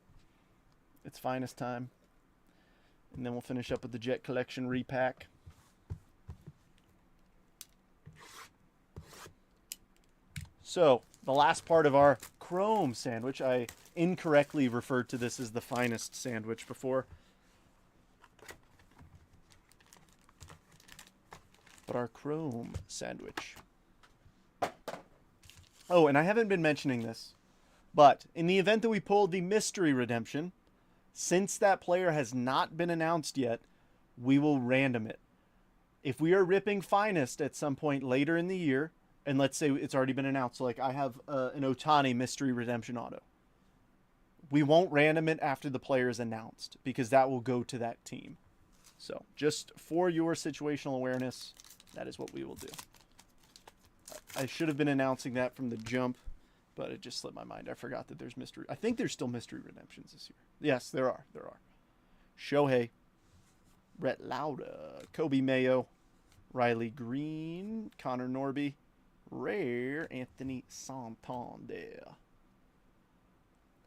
[SPEAKER 1] It's finest time. And then we'll finish up with the Jet Collection repack. So, the last part of our Chrome sandwich, I incorrectly referred to this as the finest sandwich before. But our Chrome sandwich. Oh, and I haven't been mentioning this, but in the event that we pulled the mystery redemption, since that player has not been announced yet, we will random it. If we are ripping finest at some point later in the year, and let's say it's already been announced, so like I have an Ohtani mystery redemption auto, we won't random it after the player is announced because that will go to that team. So just for your situational awareness, that is what we will do. I should have been announcing that from the jump, but it just slipped my mind. I forgot that there's mystery. I think there's still mystery redemptions this year. Yes, there are. Shohei, Brett Lauda, Kobe Mayo, Riley Green, Connor Norby, rare Anthony Santander.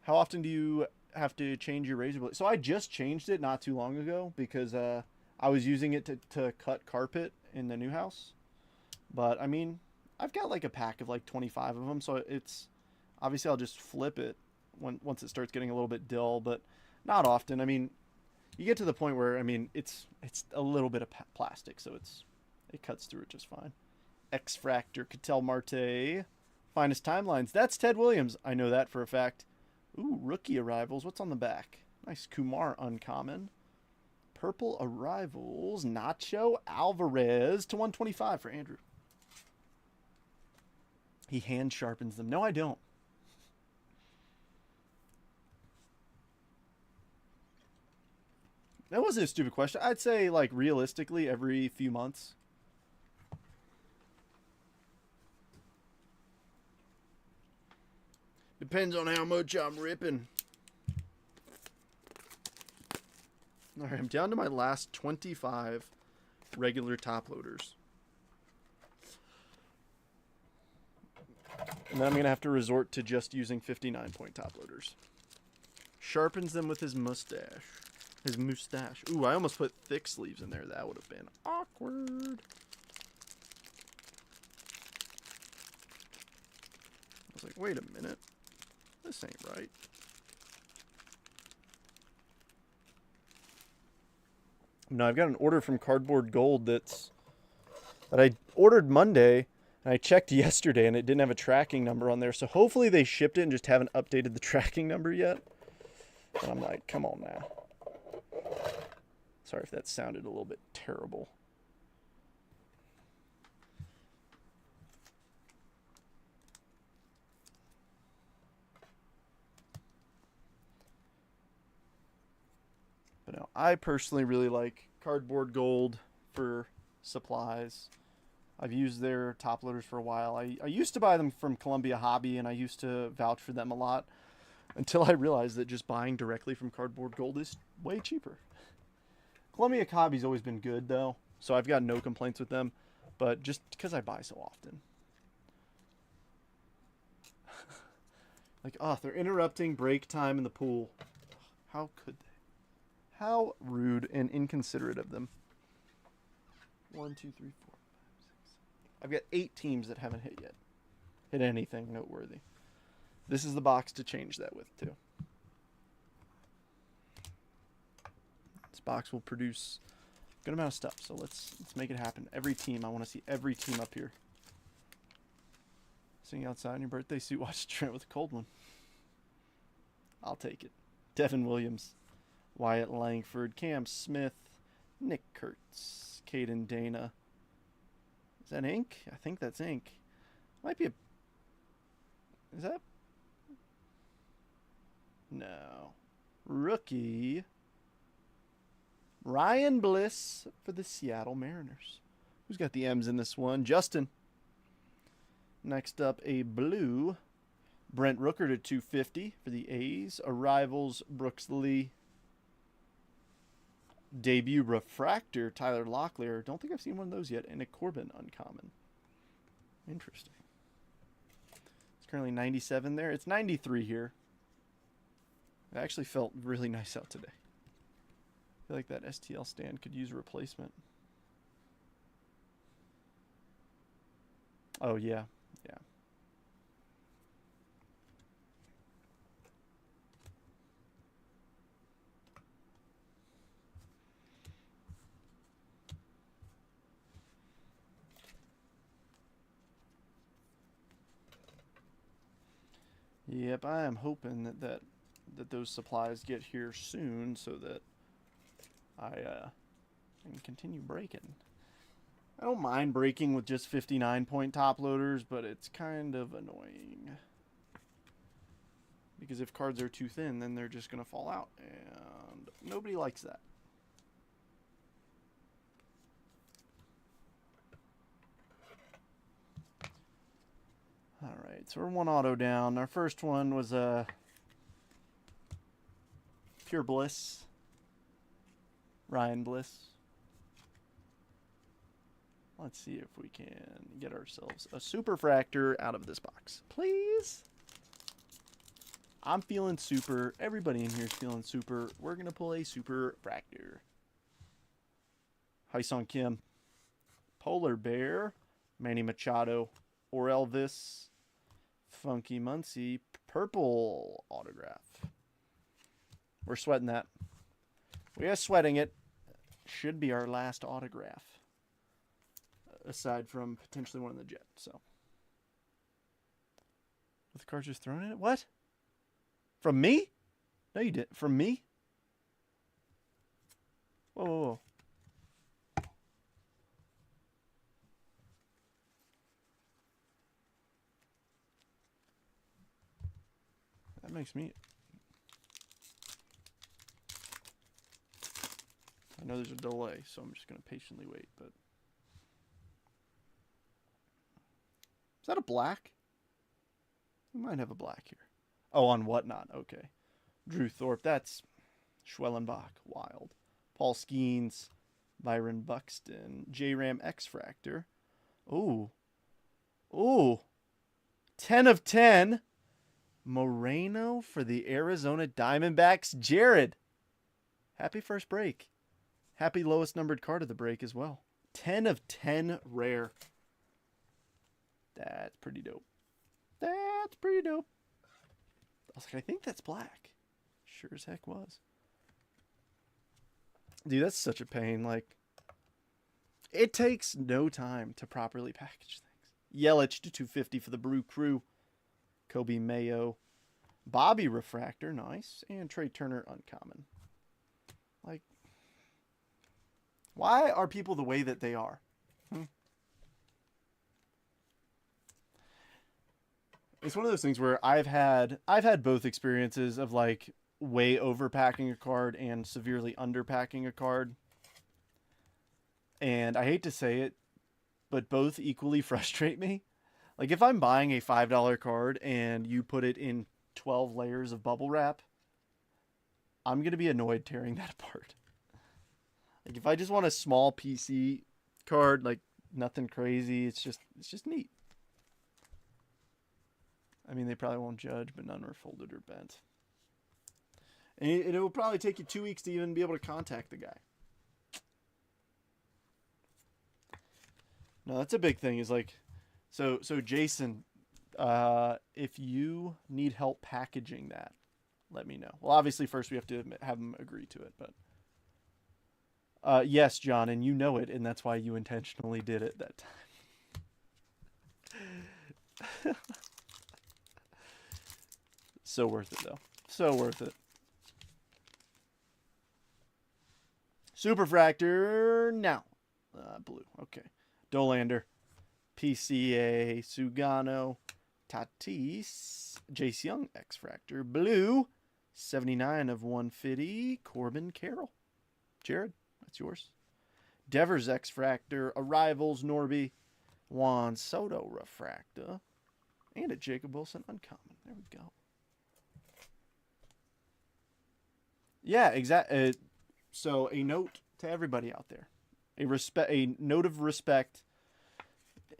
[SPEAKER 1] How often do you have to change your razor blade? So I just changed it not too long ago because I was using it to cut carpet in the new house. But I mean, I've got like a pack of like 25 of them, so it's obviously I'll just flip it once it starts getting a little bit dull, but not often. I mean, you get to the point where I mean it's a little bit of plastic, so it cuts through it just fine. X-Fractor, Ketel Marte, finest timelines. That's Ted Williams. I know that for a fact. Ooh, rookie arrivals. What's on the back? Nice Kumar uncommon. Purple arrivals. Nacho Alvarez to 125 for Andrew. He hand sharpens them. No, I don't. That wasn't a stupid question. I'd say, like, realistically, every few months. Depends on how much I'm ripping. All right, I'm down to my last 25 regular top loaders. And then I'm going to have to resort to just using 59-point top loaders. Sharpens them with his mustache. His mustache. Ooh, I almost put thick sleeves in there. That would have been awkward. I was like, wait a minute. This ain't right. No, I've got an order from Cardboard Gold that I ordered Monday, and I checked yesterday, and it didn't have a tracking number on there. So hopefully they shipped it and just haven't updated the tracking number yet. But I'm like, come on now. Sorry if that sounded a little bit terrible. But no, I personally really like Cardboard Gold for supplies. I've used their top loaders for a while. I used to buy them from Columbia Hobby, and I used to vouch for them a lot until I realized that just buying directly from Cardboard Gold is way cheaper. Columbia Hobby's always been good, though, so I've got no complaints with them, but just because I buy so often. Like, oh, they're interrupting break time in the pool. How could they? How rude and inconsiderate of them. 1, 2, 3, 4, 5, 6. I've got 8 teams that haven't hit yet. Hit anything noteworthy. This is the box to change that with, too. This box will produce a good amount of stuff, so let's make it happen. Every team, I want to see every team up here. Sitting outside in your birthday suit, watch Trent with a cold one. I'll take it. Devin Williams. Wyatt Langford, Cam Smith, Nick Kurtz, Caden Dana. Is that ink? I think that's ink. Might be a... Is that... No. Rookie. Ryan Bliss for the Seattle Mariners. Who's got the M's in this one? Justin. Next up, a blue. Brent Rooker to 250 for the A's. Arrivals, Brooks Lee. Debut refractor, Tyler Locklear. Don't think I've seen one of those yet. And a Corbin uncommon. Interesting. It's currently 97 there. It's 93 here. It actually felt really nice out today. I feel like that STL stand could use a replacement. Oh, yeah. Yeah. Yep, I am hoping that those supplies get here soon so that I can continue breaking. I don't mind breaking with just 59-point top loaders, but it's kind of annoying. Because if cards are too thin, then they're just going to fall out, and nobody likes that. Alright, so we're one auto down. Our first one was Pure Bliss. Ryan Bliss. Let's see if we can get ourselves a Superfractor out of this box. Please? I'm feeling super. Everybody in here is feeling super. We're going to pull a Superfractor. Hyun Kim. Polar Bear. Manny Machado. Or Elvis. Funky Muncie. Purple autograph. We're sweating that. We are sweating it. Should be our last autograph. Aside from potentially one in the jet. So. With the cards just thrown in it? What? From me? No, you didn't. From me? Whoa, whoa, whoa. That makes me... I know there's a delay, so I'm just going to patiently wait, but... Is that a black? We might have a black here. Oh, on Whatnot. Okay. Drew Thorpe. That's Schwellenbach. Wild. Paul Skeens. Byron Buxton. J-Ram X-Fractor. Ooh. Ooh. 10 of 10. Moreno for the Arizona Diamondbacks. Jared. Happy first break. Happy lowest numbered card of the break as well. 10 of 10 rare. That's pretty dope. That's pretty dope. I was like, I think that's black. Sure as heck was. Dude, that's such a pain. Like, it takes no time to properly package things. Yelich to 250 for the Brew Crew. Kobe Mayo. Bobby Refractor, nice. And Trey Turner, uncommon. Like, why are people the way that they are? It's one of those things where I've had both experiences of like way overpacking a card and severely underpacking a card. And I hate to say it, but both equally frustrate me. Like if I'm buying a $5 card and you put it in 12 layers of bubble wrap, I'm going to be annoyed tearing that apart. Like if I just want a small PC card, like nothing crazy, it's just neat. I mean, they probably won't judge, but none were folded or bent. And it will probably take you 2 weeks to even be able to contact the guy. No, that's a big thing. Is like, so Jason, if you need help packaging that, let me know. Well, obviously first we have to have them agree to it, but yes, John, and you know it, and that's why you intentionally did it that time. So worth it, though. So worth it. Superfractor now. Blue. Okay. Dolander. PCA. Sugano. Tatis. Jace Young. X-Fractor. Blue. 79 of 150. Corbin Carroll. Jared, that's yours. Devers X-Fractor. Arrivals. Norby. Juan Soto Refractor. And a Jacob Wilson uncommon. There we go. Yeah, exactly. So a note to everybody out there, a note of respect.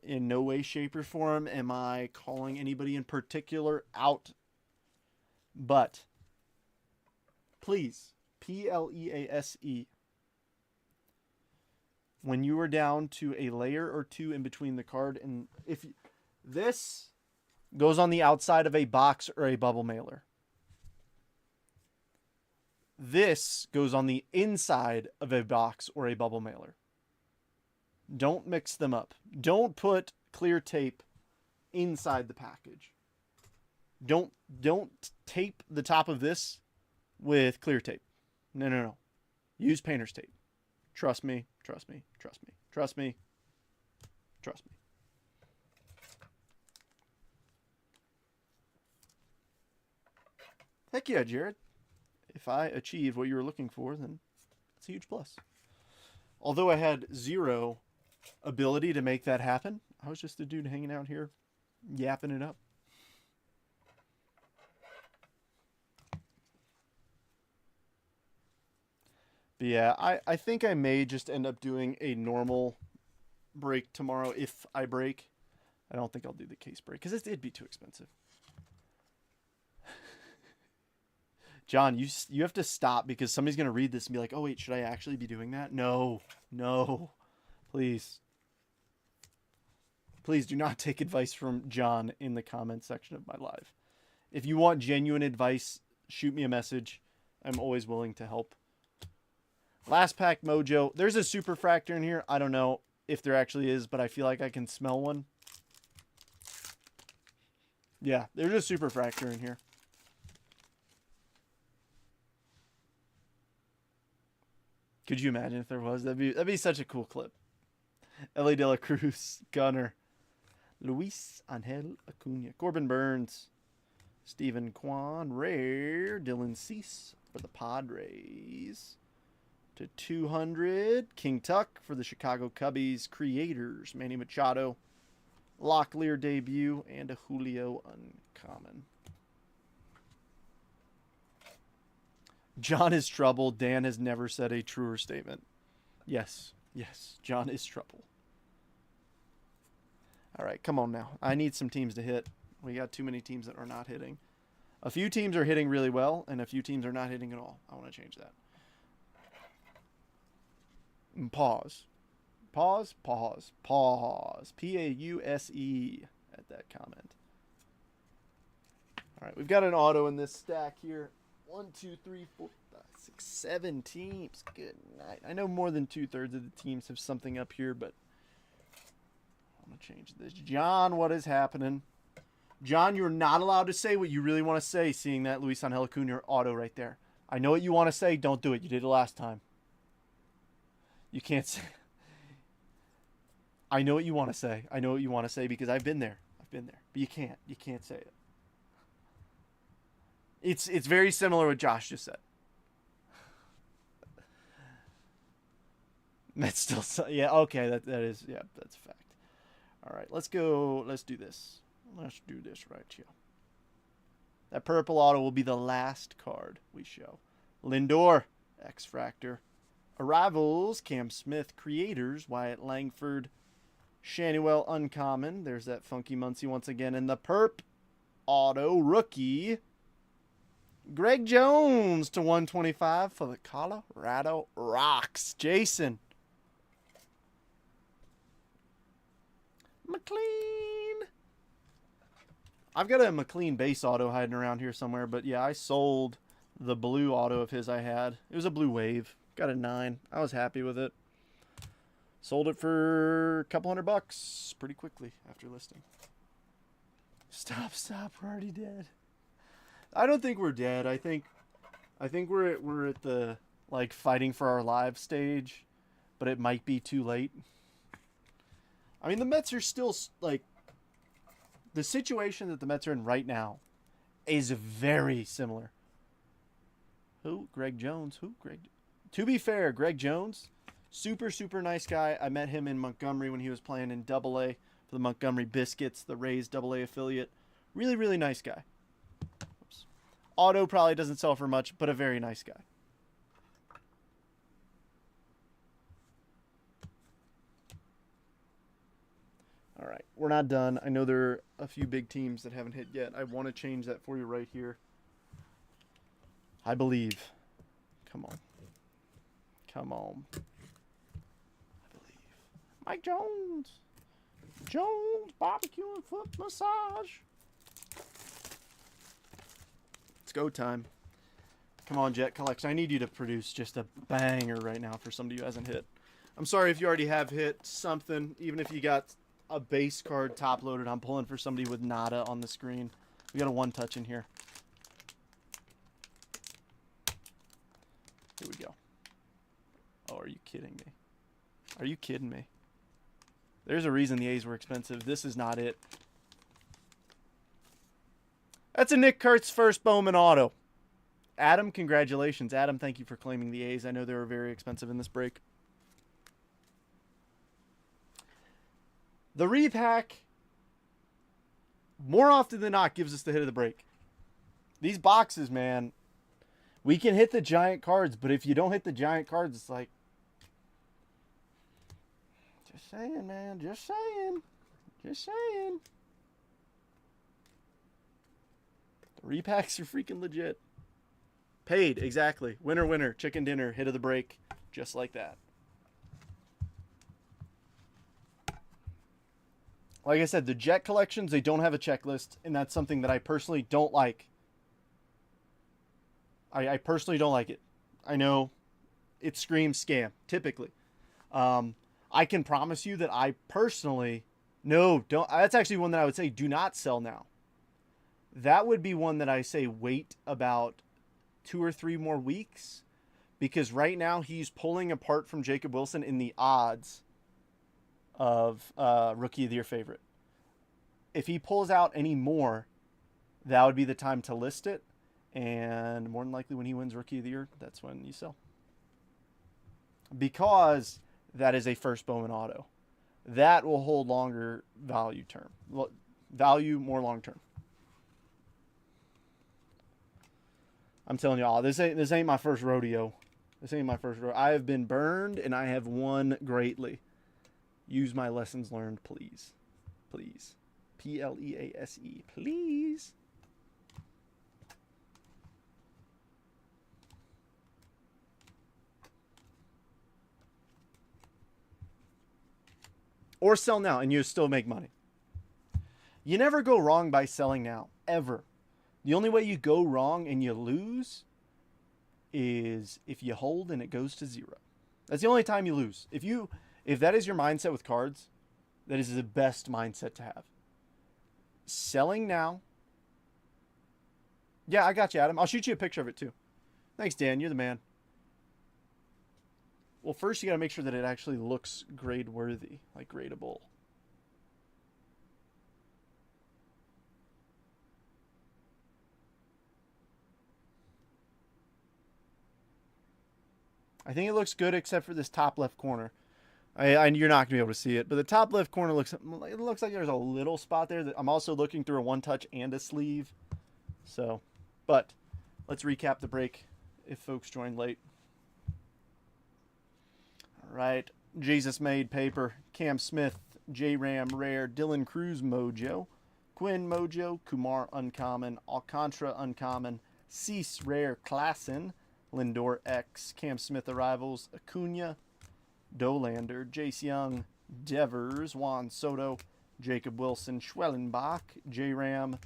[SPEAKER 1] In no way, shape, or form am I calling anybody in particular out, but please, Please, when you are down to a layer or two in between the card, and if this goes on the outside of a box or a bubble mailer. This goes on the inside of a box or a bubble mailer. Don't mix them up. Don't put clear tape inside the package. Don't tape the top of this with clear tape. No. Use painter's tape. Trust me, trust me, trust me, trust me, trust me. Heck yeah, Jared. If I achieved what you were looking for, then it's a huge plus. Although I had zero ability to make that happen, I was just a dude hanging out here, yapping it up. But yeah, I think I may just end up doing a normal break tomorrow if I break. I don't think I'll do the case break because it'd be too expensive. John, you have to stop because somebody's going to read this and be like, oh, wait, should I actually be doing that? No. Please. Please do not take advice from John in the comment section of my live. If you want genuine advice, shoot me a message. I'm always willing to help. Last pack mojo. There's a superfractor in here. I don't know if there actually is, but I feel like I can smell one. Yeah, there's a superfractor in here. Could you imagine if there was? That'd be such a cool clip. Ellie De La Cruz, Gunner, Luis Angel Acuna, Corbin Burns, Stephen Kwan, rare, Dylan Cease for the Padres. To 200, King Tuck for the Chicago Cubbies, creators, Manny Machado, Locklear debut, and a Julio uncommon. John is trouble. Dan has never said a truer statement. Yes, John is trouble. All right, come on now. I need some teams to hit. We got too many teams that are not hitting. A few teams are hitting really well, and a few teams are not hitting at all. I want to change that. And pause. Pause. P-A-U-S-E at that comment. All right, we've got an auto in this stack here. 1, 2, 3, 4, 5, 6, 7 teams. Good night. I know more than 2/3 of the teams have something up here, but I'm going to change this. John, what is happening? John, you're not allowed to say what you really want to say, seeing that Luis Angel Acuna auto right there. I know what you want to say. Don't do it. You did it last time. You can't say. I know what you want to say. I know what you want to say because I've been there. But you can't. You can't say it. It's very similar to what Josh just said. That's still, yeah, okay, that is, yeah, that's a fact. All right, let's go, let's do this. Let's do this right here. That purple auto will be the last card we show. Lindor, X-Fractor. Arrivals, Cam Smith. Creators, Wyatt Langford. Shanuel, uncommon. There's that Funky Muncie once again. And the perp auto rookie, Greg Jones to 125 for the Colorado Rocks. Jason. McLean. I've got a McLean base auto hiding around here somewhere, but yeah, I sold the blue auto of his I had. It was a blue wave. Got a 9. I was happy with it. Sold it for a couple $100 pretty quickly after listing. Stop. We're already dead. I don't think we're dead. I think we're at the like fighting for our live stage, but it might be too late. I mean, the Mets are still like the situation that the Mets are in right now is very similar. Who? Greg Jones. Who? Greg. To be fair, Greg Jones, super nice guy. I met him in Montgomery when he was playing in Double-A for the Montgomery Biscuits, the Rays Double-A affiliate. Really nice guy. Oops. Auto probably doesn't sell for much, but a very nice guy. All right, we're not done. I know there are a few big teams that haven't hit yet. I want to change that for you right here. I believe. Come on. I believe. Mike Jones. Barbecue and foot massage. It's go time. Come on, Jet Collection. I need you to produce just a banger right now for somebody who hasn't hit. I'm sorry if you already have hit something, even if you got a base card top loaded. I'm pulling for somebody with nada on the screen. We got a one touch in here. Here we go. Oh, are you kidding me? Are you kidding me? There's a reason the A's were expensive. This is not it. That's a Nick Kurtz first Bowman auto. Adam, congratulations. Adam, thank you for claiming the A's. I know they were very expensive in this break. The repack, more often than not, gives us the hit of the break. These boxes, man, we can hit the giant cards, but if you don't hit the giant cards, it's like, Just saying, man. Just saying. Just saying. The repacks are freaking legit. Paid, exactly. Winner, winner. Chicken dinner. Hit of the break. Just like that. Like I said, the Jet collections, they don't have a checklist, and that's something that I personally don't like. I personally don't like it. I know it screams scam, typically. I can promise you that I personally, no, don't. That's actually one that I would say do not sell now. That would be one that I say wait about 2 or 3 more weeks, because right now he's pulling apart from Jacob Wilson in the odds of Rookie of the Year favorite. If he pulls out any more, that would be the time to list it. And more than likely when he wins Rookie of the Year, that's when you sell. Because that is a first Bowman auto. That will hold longer value term. Value more long term. I'm telling y'all, this ain't my first rodeo. This ain't my first rodeo. I have been burned and I have won greatly. Use my lessons learned, please. Please. Please. Please. Or sell now and you still make money. You never go wrong by selling now, ever. The only way you go wrong and you lose is if you hold and it goes to 0. That's the only time you lose. If that is your mindset with cards, that is the best mindset to have. Selling now. Yeah, I got you, Adam. I'll shoot you a picture of it too. Thanks, Dan. You're the man. Well, first you got to make sure that it actually looks grade worthy, like gradable. I think it looks good except for this top left corner. You're not going to be able to see it, but the top left corner looks like there's a little spot there. That I'm also looking through a one touch and a sleeve. So, but let's recap the break if folks joined late. All right. Jesus Made Paper, Cam Smith, J-Ram Rare, Dylan Cruz Mojo, Quinn Mojo, Kumar Uncommon, Alcantara Uncommon, Cease Rare Klassen, Lindor X, Cam Smith Arrivals, Acuna, Dolander, Jace Young, Devers, Juan Soto, Jacob Wilson, Schwellenbach, J-Ram,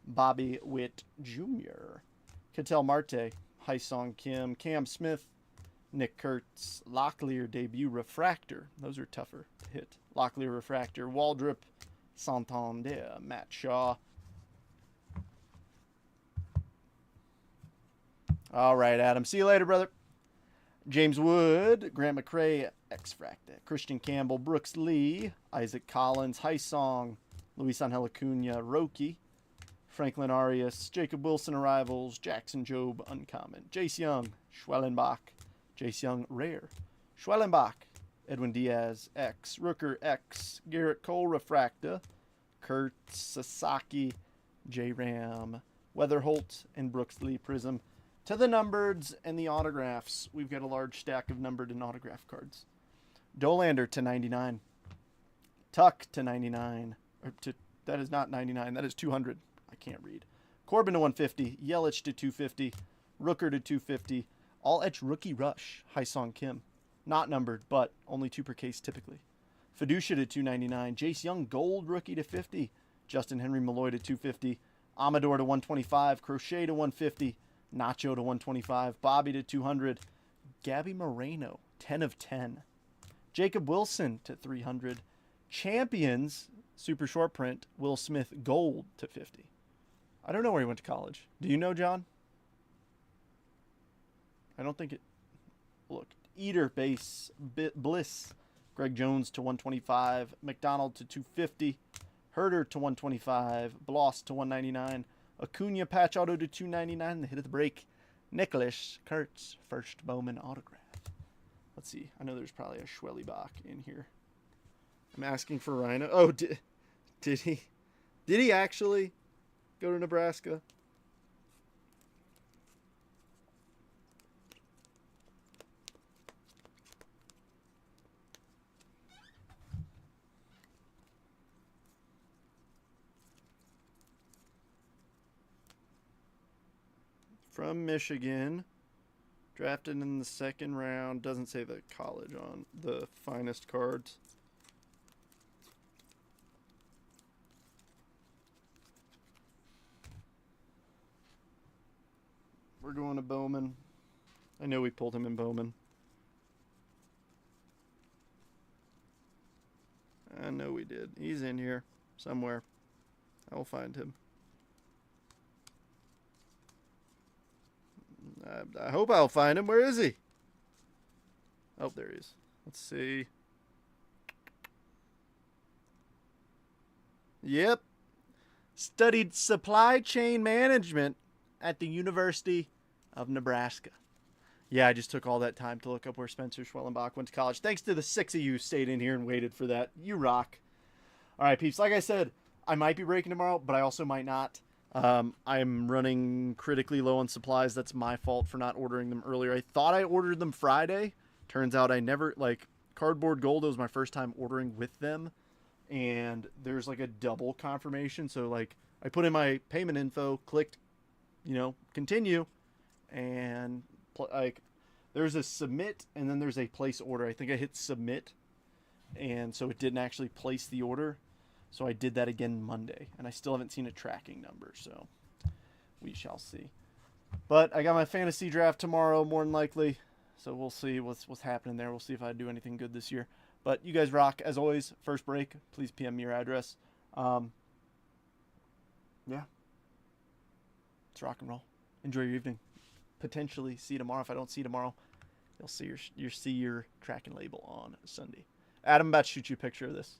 [SPEAKER 1] Bobby Witt Jr., Ketel Marte, Haisong Kim, Cam Smith, Nick Kurtz, Locklear Debut Refractor. Those are tougher to hit. Locklear Refractor, Waldrop, Santander, Matt Shaw. All right, Adam. See you later, brother. James Wood, Grant McCrae, X-Fracta, Christian Campbell, Brooks Lee, Isaac Collins, Haisong, Luis Angel Acuna, Roki, Franklin Arias, Jacob Wilson Arrivals, Jackson Jobe Uncommon, Jace Young, Schwellenbach, Jace Young Rare, Schwellenbach, Edwin Diaz X, Rooker X, Garrett Cole Refracta, Kurt Sasaki, J-Ram, Weatherholt, and Brooks Lee Prism. To the numbereds and the autographs, we've got a large stack of numbered and autograph cards. Dolander to 99. Tuck to 99. That is not 99. That is 200. I can't read. Corbin to 150. Yelich to 250. Rooker to 250. All etch Rookie Rush. Haisong Kim. Not numbered, but only 2 per case typically. Fiducia to 299. Jace Young Gold Rookie to 50. Justin Henry Malloy to 250. Amador to 125. Crochet to 150. Nacho to 125. Bobby to 200. Gabby Moreno, 10 of 10. Jacob Wilson to 300. Champions, super short print, Will Smith Gold to 50. I don't know where he went to college. Do you know, John? I don't think it... Look. Eater base, Bliss, Greg Jones to 125. McDonald to 250. Herder to 125. Bloss to 199. Acuna patch auto to 299. The hit of the break. Nicholas Kurtz, first Bowman autograph. Let's see. I know there's probably a Schwellenbach in here. I'm asking for Rhino. Oh, did he? Did he actually go to Nebraska? from Michigan. Drafted in the 2nd round. Doesn't say the college on the finest cards. We're going to Bowman. I know we pulled him in Bowman. I know we did. He's in here somewhere. I will find him. I hope I'll find him. Where is he? Oh, there he is. Let's see. Yep. Studied supply chain management at the University of Nebraska. Yeah, I just took all that time to look up where Spencer Schwellenbach went to college. Thanks to the 6 of you who stayed in here and waited for that. You rock. All right, peeps. Like I said, I might be breaking tomorrow, but I also might not. I'm running critically low on supplies. That's my fault for not ordering them earlier. I thought I ordered them Friday. Turns out I never, Cardboard Gold was my first time ordering with them. And there's a double confirmation. So I put in my payment info, clicked, continue. And there's a submit and then there's a place order. I think I hit submit. And so it didn't actually place the order. So I did that again Monday, and I still haven't seen a tracking number, so we shall see. But I got my fantasy draft tomorrow, more than likely, so we'll see what's happening there. We'll see if I do anything good this year. But you guys rock. As always, first break, please PM me your address. Yeah. Let's rock and roll. Enjoy your evening. Potentially see you tomorrow. If I don't see you tomorrow, you'll see your tracking label on Sunday. Adam, I'm about to shoot you a picture of this.